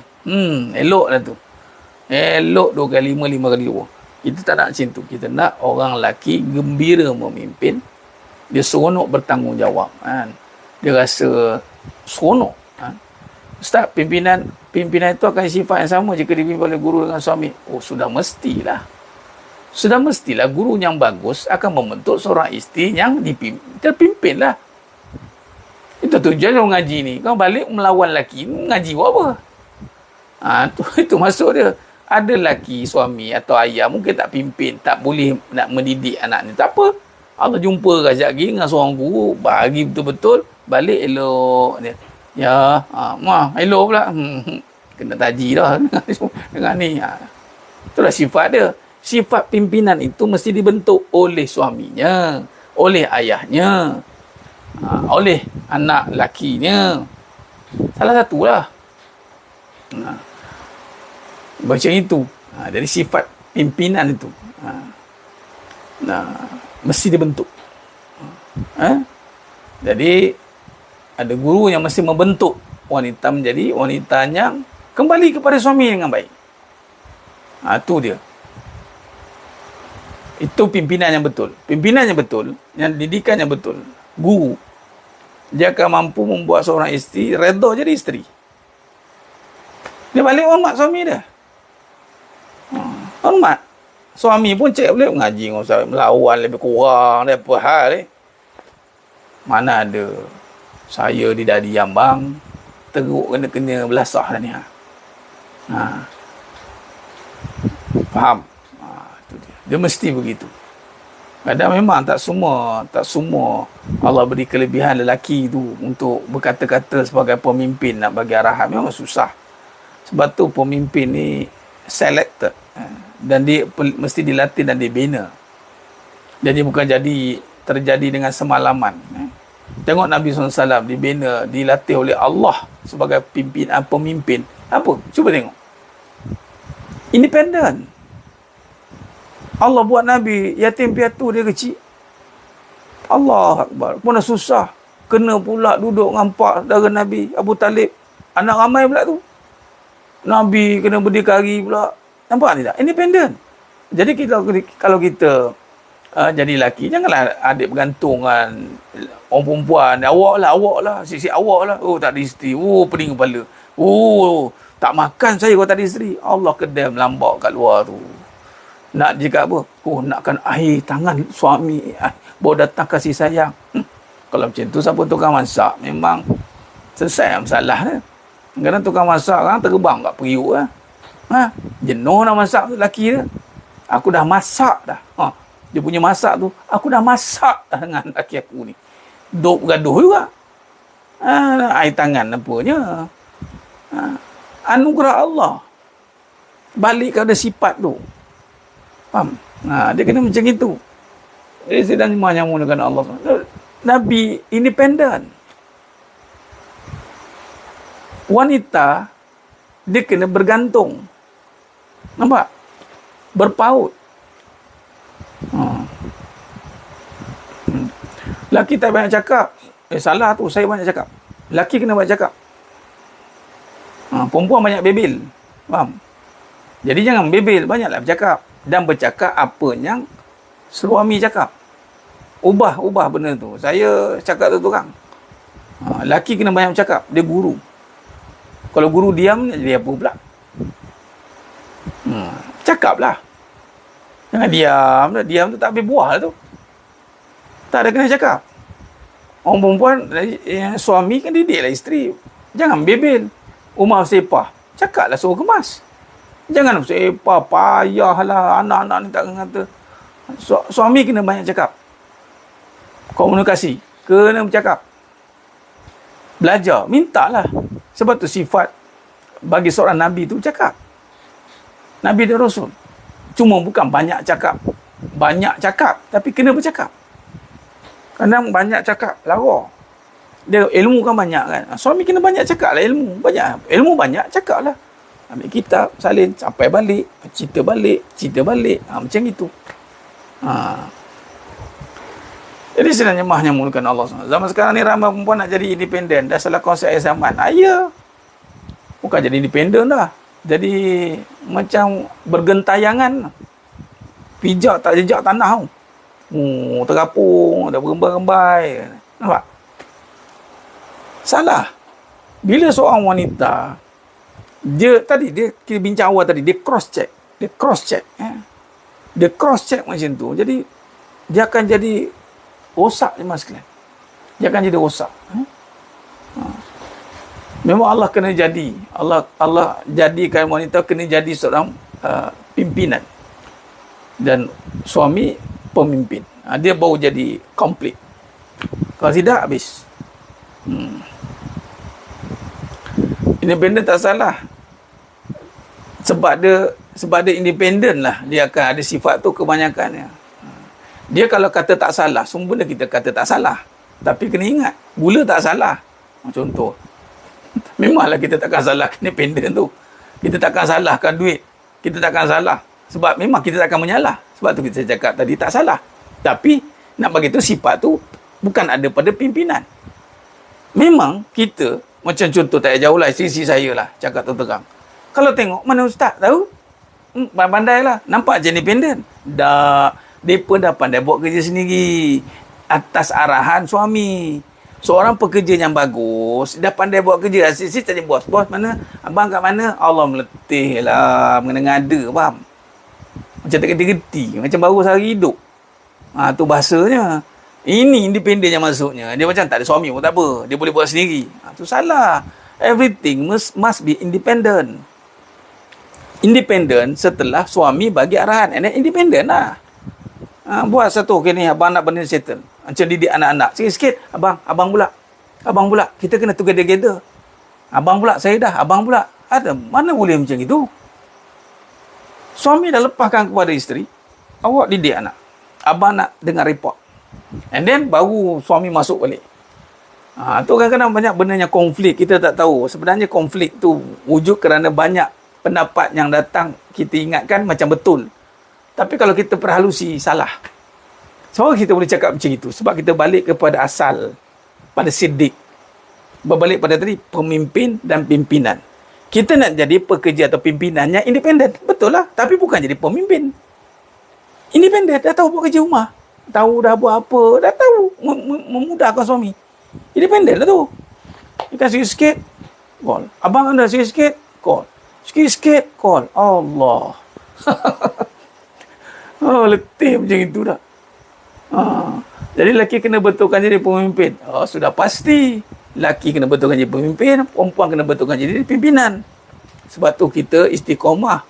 Elok lah tu. Elok 2 kali 5, 5 kali 2. Kita tak nak macam tu. Kita nak orang lelaki gembira memimpin. Dia seronok bertanggungjawab. Dia rasa seronok. Ustaz, pimpinan itu akan sifat yang sama jika dipimpin oleh guru dengan suami. Sudah mestilah. Sudah mestilah guru yang bagus akan membentuk seorang isteri yang terpimpin lah. Itu tujuan orang ngaji ni. Kau balik melawan lelaki, ngaji buat apa? Itu maksud dia. Ada lelaki, suami atau ayah mungkin tak pimpin, tak boleh nak mendidik anak ni. Tak apa. Allah jumpa sekejap lagi dengan seorang guru, bagi betul-betul, balik elok dia. Ya, elok pula. Kena taji dah dengan ni. Itulah sifat dia. Sifat pimpinan itu mesti dibentuk oleh suaminya, oleh ayahnya, oleh anak lakinya. Salah satulah. Macam itu. Jadi sifat pimpinan itu mesti dibentuk. Jadi ada guru yang mesti membentuk wanita menjadi wanita yang kembali kepada suami dengan baik. Itu dia. Itu pimpinan yang betul. Pimpinan yang betul, yang didikan yang betul. Guru. Dia akan mampu membuat seorang isteri redha jadi isteri. Dia balik hormat suami dia. Hormat. Suami pun cek boleh mengaji dengan ustaz, melawan lebih kurang dia apa hal ni. Mana ada saya di dadi ambang teruk kena belasah dah ni. Faham? Itu dia. Dia mesti begitu. Kadang memang tak semua Allah beri kelebihan lelaki tu untuk berkata-kata sebagai pemimpin nak bagi arahan. Memang susah. Sebab tu pemimpin ni selected. Dan dia mesti dilatih dan dibina. Jadi bukan terjadi dengan semalaman. Tengok Nabi SAW dibina, dilatih oleh Allah sebagai pemimpin. Apa? Cuba tengok. Independent. Allah buat Nabi yatim piatu dia kecil. Allah Akbar. Pun dah susah. Kena pula duduk dengan pak saudara Nabi Abu Talib. Anak ramai pula tu. Nabi kena berdikari pula. Nampak tidak? Independent. Jadi kalau kita jadi lelaki, janganlah adik bergantung dengan orang perempuan. Awak lah. Sisi awak lah. Tak ada isteri. Pening kepala. Tak makan saya kalau tak ada isteri. Allah kedam lambat kat luar tu. Nak dia kat apa? Nakkan air tangan suami. Baru datang kasih sayang. Kalau macam tu, siapa tukang masak? Memang selesai masalah. Kadang tukang masak kan terbang kat periuk lah. Jenuh nak masak tu lelaki dia. Aku dah masak dah. Dia punya masak tu, aku dah masak dah dengan lelaki aku ni. Duk bergaduh juga. Air tangan apanya. Anugerah Allah. Balik kepada sifat tu. Faham? Dia kena macam itu. Jadi sedang menyambung dengan Allah. Nabi independen. Wanita, dia kena bergantung. Nampak? Berpaut. Laki tak banyak cakap. Salah tu, saya banyak cakap. Laki kena banyak cakap. Perempuan banyak bebel. Faham? Jadi jangan bebel, banyaklah bercakap. Dan bercakap apa yang suami cakap. Ubah benda tu. Saya cakap tu orang. Laki kena banyak bercakap. Dia guru. Kalau guru diam, jadi apa pula? Cakaplah. Jangan diam. Diam tu tak habis buah tu. Tak ada kena cakap. Orang perempuan, suami kan didiklah isteri. Jangan bebel. Rumah sepah. Cakaplah suruh kemas. Jangan sepah, payahlah. Anak-anak ni tak kata. Suami kena banyak cakap. Komunikasi. Kena bercakap. Belajar. Mintalah. Sebab tu sifat bagi seorang Nabi tu cakap. Nabi dan Rasul. Cuma bukan banyak cakap. Banyak cakap. Tapi kena bercakap. Kadang banyak cakap. Lara. Dia ilmu kan banyak kan. Suami kena banyak cakap lah ilmu. Ilmu banyak cakap lah. Ambil kitab, salin, sampai balik. Cerita balik. Macam itu. Jadi sebenarnya menyambungkan Allah SWT. Zaman sekarang ni ramai perempuan nak jadi independen. Dah salah konsep zaman. Ya. Bukan jadi independen dah. Jadi macam bergentayangan. Pijak tak jejak tanah. Terapung, dah berembai-rembai. Nampak? Salah. Bila seorang wanita, dia bincang awal tadi, dia cross check. Dia cross check macam tu. Jadi dia akan jadi rosak je mas sekalian. Dia akan jadi rosak. Memang Allah kena jadi. Allah jadikan wanita kena jadi seorang pimpinan. Dan suami pemimpin. Dia baru jadi komplit. Kalau tidak, habis. Independen tak salah. Sebab dia independen lah. Dia akan ada sifat tu kebanyakannya. Dia kalau kata tak salah, semua benda kita kata tak salah. Tapi kena ingat, gula tak salah. Contoh. Memanglah kita takkan salah independen tu. Kita takkan salahkan duit. Kita takkan salah. Sebab memang kita takkan menyalah. Sebab tu kita cakap tadi tak salah. Tapi nak bagi tu sifat tu bukan ada pada pimpinan. Memang kita, macam contoh tak jauh lah, isteri saya lah, cakap terang. Kalau tengok, mana ustaz tahu? Pandai lah. Nampak je independen. Mereka dah pandai buat kerja sendiri. Atas arahan suami. Seorang pekerja yang bagus, dah pandai buat kerja. Asyik tanya bos. Bos mana? Abang kat mana? Allah meletih lah. Mengena-ngada, faham? Macam tak kerti-kerti. Macam baru sehari hidup. Tu bahasanya. Ini independen yang masuknya. Dia macam tak ada suami pun tak apa. Dia boleh buat sendiri. Tu salah. Everything must be independent. Independent setelah suami bagi arahan. And then independent lah. Buat satu, okay ni abang nak benda settle. Macam didik anak-anak. Sikit-sikit, abang pula. Kita kena together. Abang pula, saya dah. Abang pula. Ada. Mana boleh macam itu? Suami dah lepaskan kepada isteri. Awak didik anak. Abang nak dengar report. And then, baru suami masuk balik. Tu kadang-kadang banyak benda yang konflik. Kita tak tahu. Sebenarnya konflik tu wujud kerana banyak pendapat yang datang. Kita ingatkan macam betul. Tapi kalau kita perhalusi, salah. So, kita boleh cakap macam itu. Sebab kita balik kepada asal. Pada sidik. Berbalik pada tadi, pemimpin dan pimpinan. Kita nak jadi pekerja atau pimpinannya independen. Betul lah. Tapi bukan jadi pemimpin. Independen. Dah tahu buat kerja rumah. Tahu dah buat apa. Dah tahu. Memudahkan suami. Independen lah tu. Ikan sikit-sikit. Call. Abang anda sikit-sikit. Call. Sikit-sikit. Call. Allah. Letih macam itu dah. Jadi lelaki kena betulkan jadi pemimpin. Sudah pasti. Lelaki kena betulkan jadi pemimpin. Perempuan kena betulkan jadi pimpinan. Sebab tu kita istiqamah.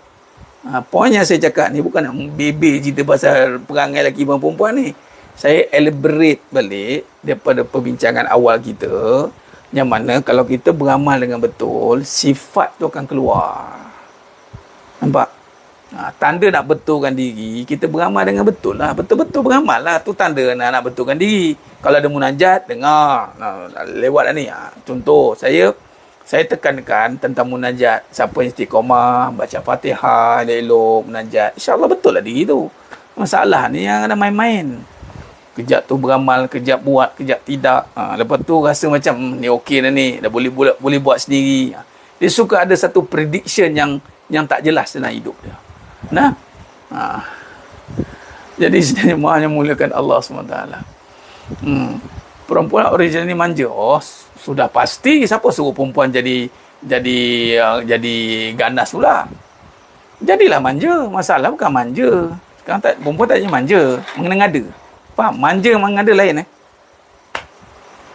Poin yang saya cakap ni bukan nak bebel cerita pasal perangai lelaki dan perempuan ni. Saya elaborate balik daripada perbincangan awal kita. Yang mana kalau kita beramal dengan betul, sifat tu akan keluar. Nampak? Tanda nak betulkan diri, kita beramal dengan betul lah. Betul-betul beramal lah. Tu tanda nak betulkan diri. Kalau ada munajat, dengar. Lewat lah ni. Contoh, saya tekankan tentang munajat. Siapa yang istiqomah, baca Fatihah, elok munajat. InsyaAllah betul lah diri tu. Masalah ni yang ada main-main. Kejap tu beramal, kejap buat, kejap tidak. Lepas tu rasa macam ni okey dah ni. Dah boleh buat sendiri. Dia suka ada satu prediction yang tak jelas dalam hidup dia. Jadi sebenarnya hanya mulakan Allah SWT. Perempuan original ni manja. Sudah pasti siapa suruh perempuan jadi ganas pula. Jadilah manja. Masalah bukan manja. Sekarang perempuan tak manja, mengada-ngada. Faham? Manja mengada lain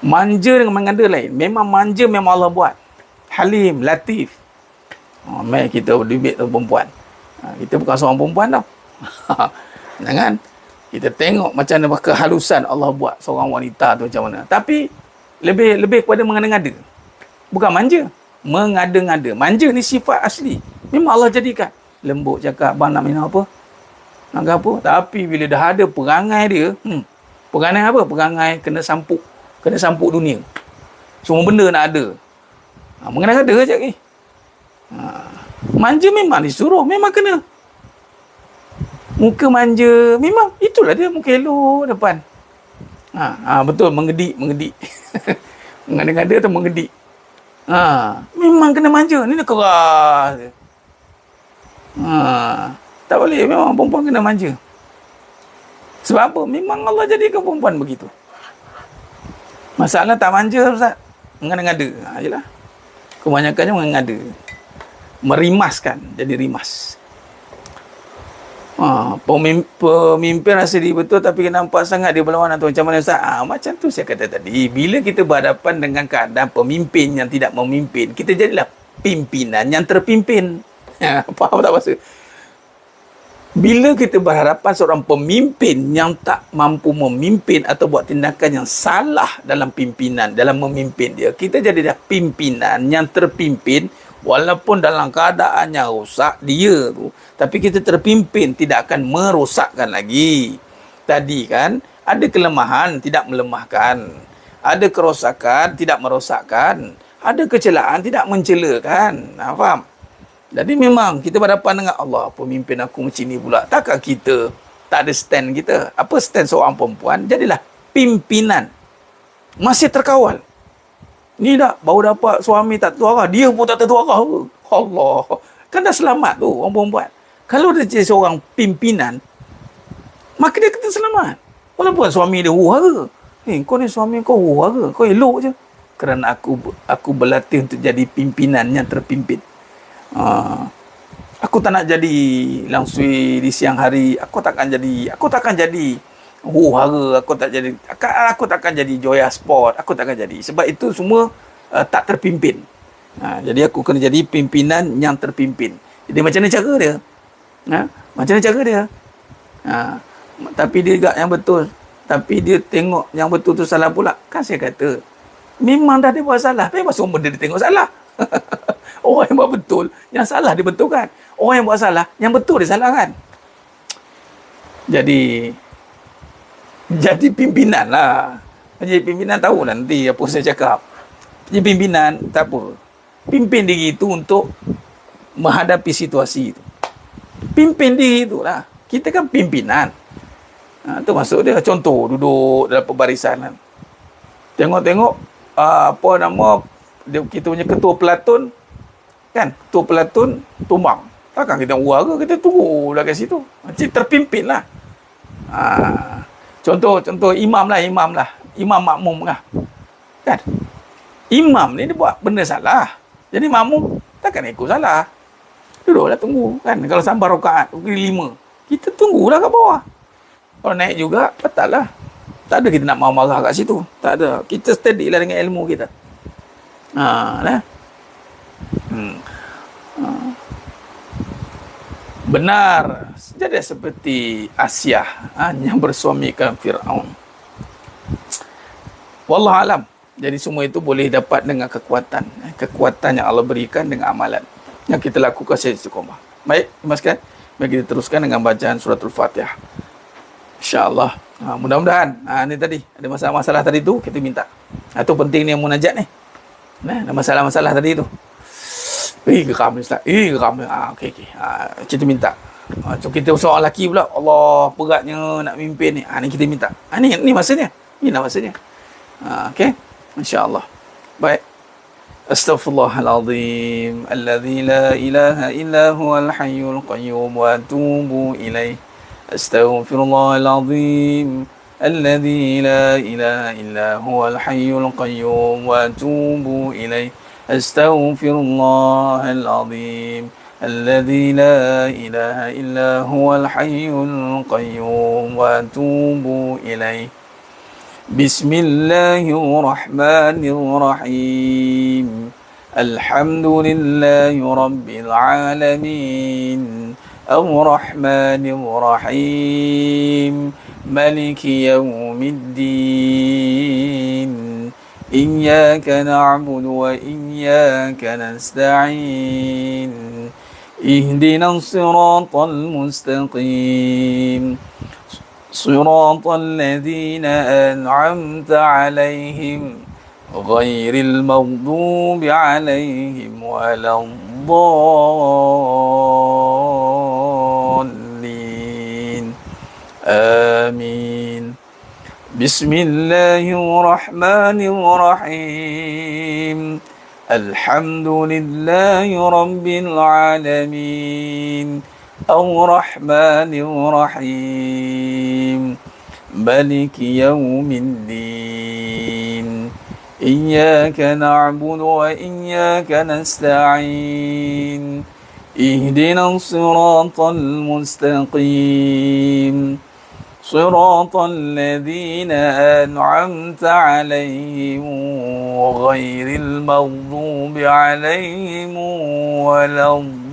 Manja dengan mengada lain. Memang manja memang Allah buat. Halim, latif. Mari kita debate tu perempuan. Kita bukan seorang perempuan tau. Jangan. Kita tengok macam mana kehalusan Allah buat seorang wanita tu macam mana. Tapi lebih kepada mengada-ngada. Bukan manja. Mengada-ngada. Manja ni sifat asli. Memang Allah jadikan. Lembut cakap, abang nak minum apa? Nak apa? Tapi bila dah ada perangai dia, perangai apa? Perangai kena sampuk dunia. Semua benda nak ada. Mengada-ngada je lagi. Manja memang disuruh, memang kena. Muka manja, memang itulah dia, muka elok depan. Betul, mengedik. Mengada-ngada tu mengedik. Memang kena manja, ni nak keras. Tak boleh, memang perempuan kena manja. Sebab apa? Memang Allah jadikan perempuan begitu. Masalah tak manja, Ustaz. Mengada-ngada. Yelah. Kebanyakannya mengada. Merimaskan, jadi rimas. Pemimpin rasa dia betul tapi nampak sangat dia berlawan atau macam mana Ustaz? Macam tu saya kata tadi, bila kita berhadapan dengan keadaan pemimpin yang tidak memimpin, kita jadilah pimpinan yang terpimpin. Faham tak maksud? Bila kita berhadapan seorang pemimpin yang tak mampu memimpin atau buat tindakan yang salah dalam pimpinan, dalam memimpin dia, kita jadilah pimpinan yang terpimpin. Walaupun dalam keadaan yang rosak dia tu, tapi kita terpimpin, tidak akan merosakkan lagi. Tadi kan ada kelemahan, tidak melemahkan. Ada kerosakan, tidak merosakkan. Ada kecelaan, tidak mencelakan. Faham? Jadi memang kita berhadapan dengan Allah, pemimpin aku macam ni pula. Takkan kita tak ada stand kita? Apa stand seorang perempuan? Jadilah pimpinan. Masih terkawal. Ni dah baru dapat suami tak tentu arah, dia pun tak tentu arah. Allah. Kan dah selamat tu orang perempuan. Kalau dia jadi seorang pimpinan, maka dia kena selamat. Walaupun suami dia huru-hara. Kau ni suami kau huru-hara, kau elok je. Kerana aku berlatih untuk jadi pimpinan yang terpimpin. Aku tak nak jadi langsui di siang hari. Aku takkan jadi huru-hara, aku takkan jadi Joya Sport, aku takkan jadi. Sebab itu semua tak terpimpin. Jadi aku kena jadi pimpinan yang terpimpin. Jadi macam mana cara dia? Macam mana cara dia? Tapi dia gak yang betul. Tapi dia tengok yang betul tu salah pula. Kan saya kata, memang dah dia buat salah. Memang semua benda dia tengok salah. Orang yang buat betul, yang salah dia betulkan. Orang yang buat salah, yang betul dia salahkan. Jadi pimpinan lah. Jadi pimpinan tahulah nanti apa saya cakap. Jadi pimpinan tak apa. Pimpin diri itu untuk menghadapi situasi itu. Pimpin diri itulah. Kita kan pimpinan. Tu maksud dia. Contoh duduk dalam pembarisan kan. Tengok apa nama kita punya ketua pelatun kan, ketua pelatun tumbang. Takkan kita huru-hara, kita tunggu lah kat situ. Macam terpimpin lah. Contoh imam lah. Imam makmum lah. Kan? Imam ni dia buat benda salah. Jadi makmum takkan ikut salah. Duduklah tunggu. Kan? Kalau sampai rakaat, 5. Kita tunggulah kat bawah. Kalau naik juga, batal lah. Tak ada kita nak marah-marah kat situ. Tak ada. Kita steady lah dengan ilmu kita. Benar. Jadi seperti Asyah yang bersuamikan Fir'aun. Wallahualam. Jadi semua itu boleh dapat dengan kekuatan. Kekuatan yang Allah berikan dengan amalan yang kita lakukan secara istiqamah. Baik, mas kan? Baik, kita teruskan dengan bacaan suratul Fatihah. InsyaAllah. Mudah-mudahan. Ini tadi ada masalah-masalah tadi tu kita minta. Itu penting ni yang munajat ni. Nah, ada masalah-masalah tadi tu. Geram Ustaz. Geram. Okey. Kita minta. So kita seorang lelaki pula, Allah beratnya nak mimpin ni. Ni kita minta. Ni masanya. Inilah masanya. Okey. InsyaAllah. Baik. Astaghfirullahalazim alladzi la ilaha illa huwal hayyul qayyum wa atubu ilaih. Astaghfirullahalazim alladzi la ilaha illa huwal hayyul qayyum wa atubu ilaih. Astaghfirullahalazim alladzi la ilaha illa huwal hayyul qayyum wa atubu ilaih. Bismillahirrahmanirrahim. Alhamdulillahi rabbil alamin. Ar-Rahmanir-Rahim. Maliki yawmiddin. Iyyaka na'budu wa iyyaka nasta'in. Ihdinas siratal mustaqim. صراط الذين أنعمت عليهم غير المغضوب عليهم ولا الضالين آمين. بسم الله الرحمن الرحيم. الحمد لله رب العالمين. الرحمن الرحيم. مالك يوم الدين. إياك نعبد وإياك نستعين. اهدنا الصراط المستقيم. صراط الذين أنعمت عليهم غير المغضوب عليهم ولا الضالين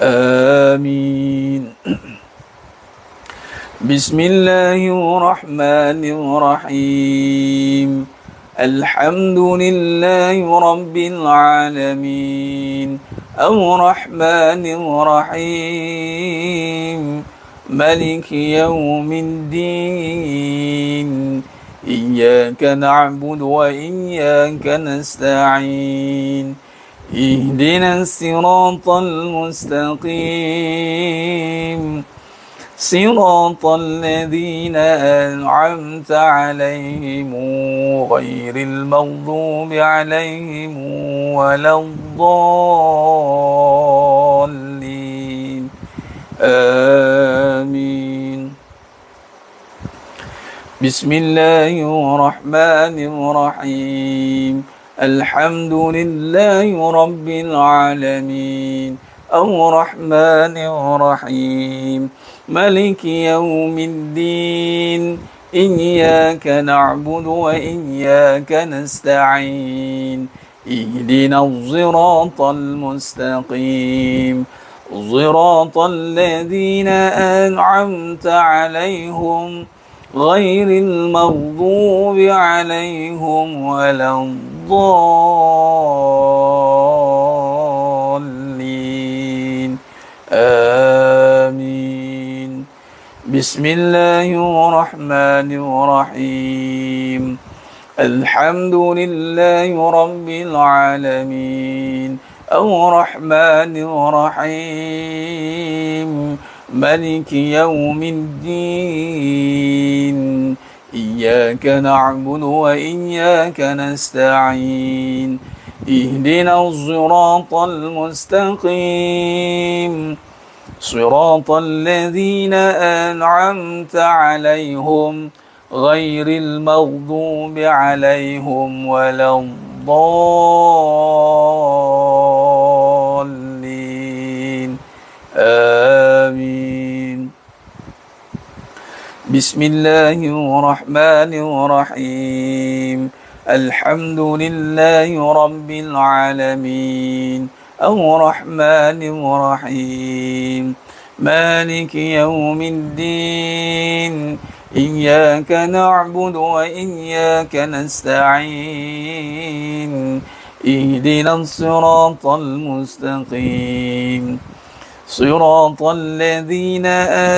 آمين. بسم الله الرحمن الرحيم. الحمد لله رب العالمين. الرحمن الرحيم. مالك يوم الدين. إياك نعبد وإياك نستعين. اهدنا الصراط المستقيم. صراط الذين أنعمت عليهم غير المغضوب عليهم ولا الضالين آمين. بسم الله الرحمن الرحيم. الحمد لله رب العالمين. الرحمن الرحيم. مالك يوم الدين. إياك نعبد وإياك نستعين. اهدنا الصراط المستقيم. صراط الذين أنعمت عليهم غير المغضوب عليهم ولا الضالين آمين. بسم الله الرحمن الرحيم. الحمد لله رب العالمين. الرحمن الرحيم. مالك يوم الدين. إياك نعبد وإياك نستعين. اهدنا الصراط المستقيم. صراط الذين أنعمت عليهم غير المغضوب عليهم ولا الضالين آمين. بسم الله الرحمن الرحيم. الحمد لله رب العالمين. الرحمن الرحيم. مالك يوم الدين. إياك نعبد وإياك نستعين. اهدنا الصراط المستقيم صراط الذين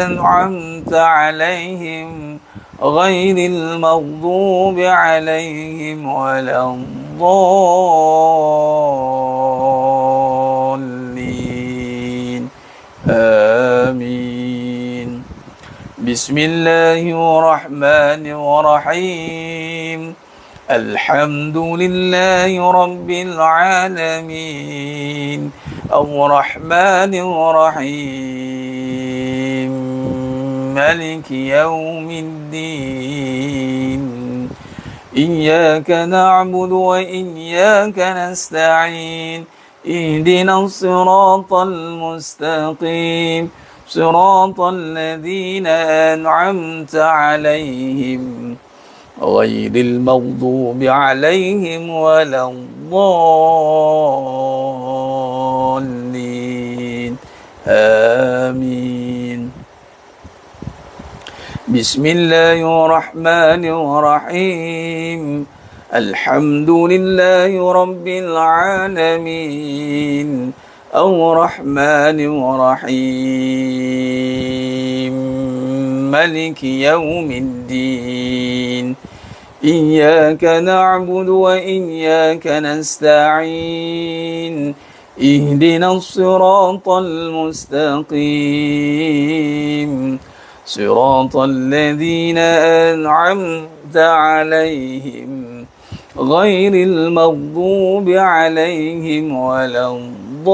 أنعمت عليهم غير المغضوب عليهم ولا الضالين آمين. بسم الله الرحمن الرحيم. الحمد لله رب العالمين الرحمن الرحيم مالك يوم الدين إياك نعبد وإياك نستعين اهدنا الصراط المستقيم صراط الذين أنعمت عليهم غير المغضوب عليهم ولا الضالين آمين. بسم الله الرحمن الرحيم. الحمد لله رب العالمين الرحمن الرحيم مالك يوم الدين إياك نعبد وإياك نستعين اهدنا الصراط المستقيم صراط الذين أنعمت عليهم غير المغضوب عليهم ولا الضالين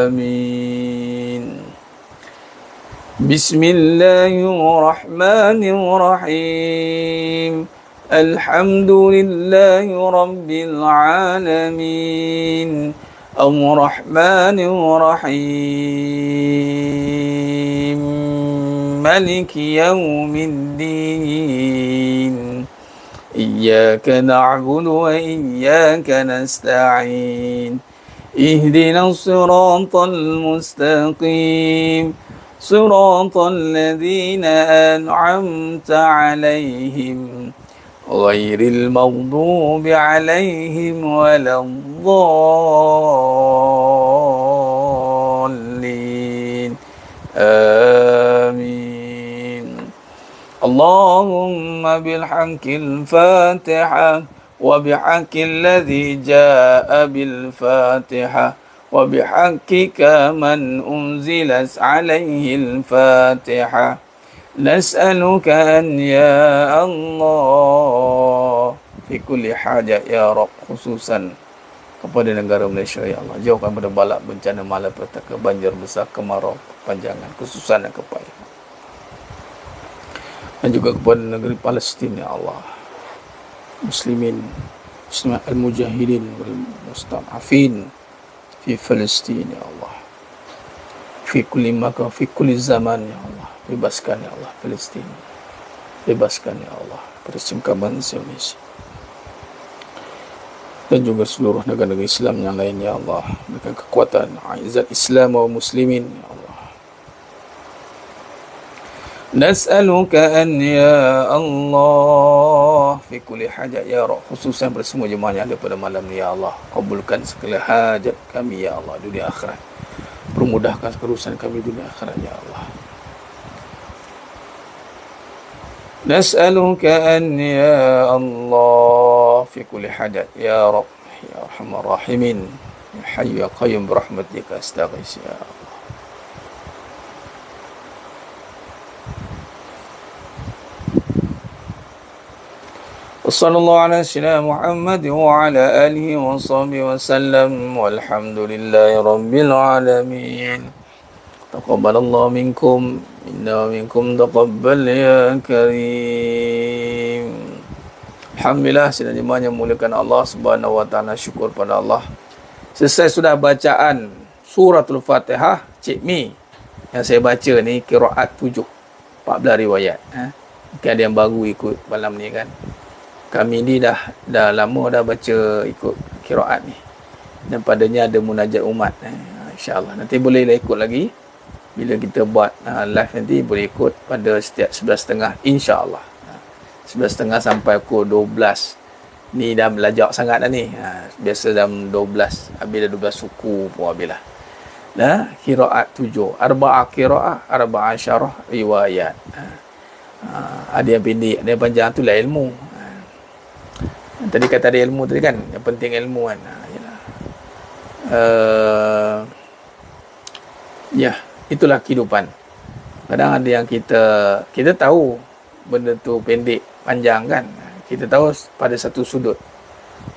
آمين. بسم الله الرحمن الرحيم. الحمد لله رب العالمين الرحمن الرحيم مالك يوم الدين إياك نعبد وإياك نستعين اهدنا الصراط المستقيم صراط الذين أنعمت عليهم غير المغضوب عليهم ولا الضالين آمين. اللهم بالحق الفاتحة وبحق الذي جاء بالفاتحة وبحقك من أنزلت عليه الفاتحة نسألك أن يا الله في كل حاجة يا رب khususan kepada negara Malaysia ya Allah, jauhkan pada balak bencana malapetaka, banjir besar, kemarau, kepanjangan, kesusahan dan kepayahan, dan juga kepada negeri Palestin ya Allah, muslimin al-mujahidin wal mustad'afin fi Palestin ya Allah, fi kulli makan, fi kulli zaman ya Allah. Bebaskan ya Allah Palestin, bebaskan ya Allah Palestina bangsa Indonesia, dan juga seluruh negara-negara Islam yang lain ya Allah, berikan kekuatan izzat Islam wa muslimin ya Allah. Nas'aluka an ya Allah fi kulli hajat ya Rabb, khususan pada semua jemaah yang ada pada malam ni ya Allah, kabulkan segala hajat kami ya Allah dunia akhirat, permudahkan urusan kami dunia akhirat ya Allah. نسألك أن يا الله في كل حدث يا رب يا أرحم الراحمين يا حي يا قيوم برحمتك أستغيث يا الله. وصلى الله على سيدنا محمد وعلى آله وصحبه وسلم والحمد لله رب العالمين. تقبل الله منكم إنا منكم تقبل يا كريم. Alhamdulillah, sidang jemaah yang muliakan Allah Subhanahu wa taala, syukur pada Allah. Selesai sudah bacaan suratul Fatihah, Cik Mi. Yang saya baca ni qiraat 7, 14 riwayat. Mungkin ada yang baru ikut malam ni kan. Kami ni dah lama dah baca ikut qiraat ni. Dan padanya ada munajat umat. InsyaAllah nanti bolehlah ikut lagi bila kita buat live nanti boleh ikut pada setiap 11.30 insya-Allah. 11.30 sampai pukul 12. Ni dah belajar sangat dah ni. Biasa jam 12. Habis dah 12 suku pun habis lah. Qiraat 7. Arba'ah qiraat, arba'ah syarah riwayat. Ada yang pendek, ada yang panjang, tu lah ilmu. Tadi kata ada ilmu tadi kan, yang penting ilmu kan. Ya, itulah kehidupan. Kadang ada yang kita tahu benda tu pendek, panjang kan. Kita tahu pada satu sudut.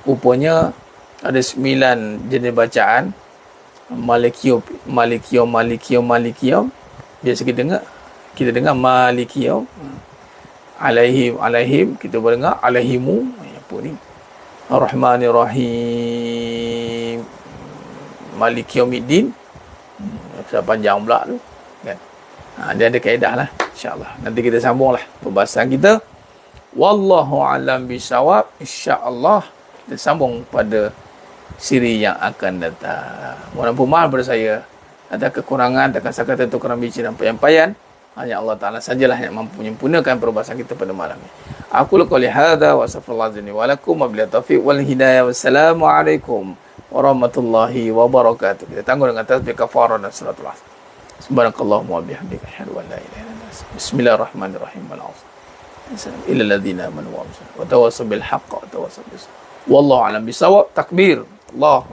Rupanya ada 9 jenis bacaan. Malikiyom. Biasa kita dengar Malikiyom. Alaihim, kita boleh dengar alaihimu. Apa ni? Ar-Rahmanir-Rahim. Malikiyomiddin. Panjang pula tu kan. Dia ada kaedah lah, insya-Allah. Nanti kita sambung lah perbahasan kita. Wallahu alam bisawab. Insya-Allah kita sambung pada siri yang akan datang. Mohon maaf pada saya ada kekurangan, ada kata-kata atau kurang bijak dan penyampaian. Hanya Allah Ta'ala sajalah yang mampu menyempurnakan perbahasan kita pada malam ini. Aku qouli hadza wa astaghfirullah wa lakum wa billahi taufiq wal hidayah. Wassalamualaikum warahmatullahi wabarakatuh. Kita tangguh dengan tasbih kafarah dan salatul asr. Subhanakallahumma wa bihamdika asyhadu an la ilaha illa anta. Bismillahirrahmanirrahim. Ila alladziina amanu wa tawassaw bil haqqi wa tawassaw bis sabr. Wallahu a'lam bisawab. Takbir. Allah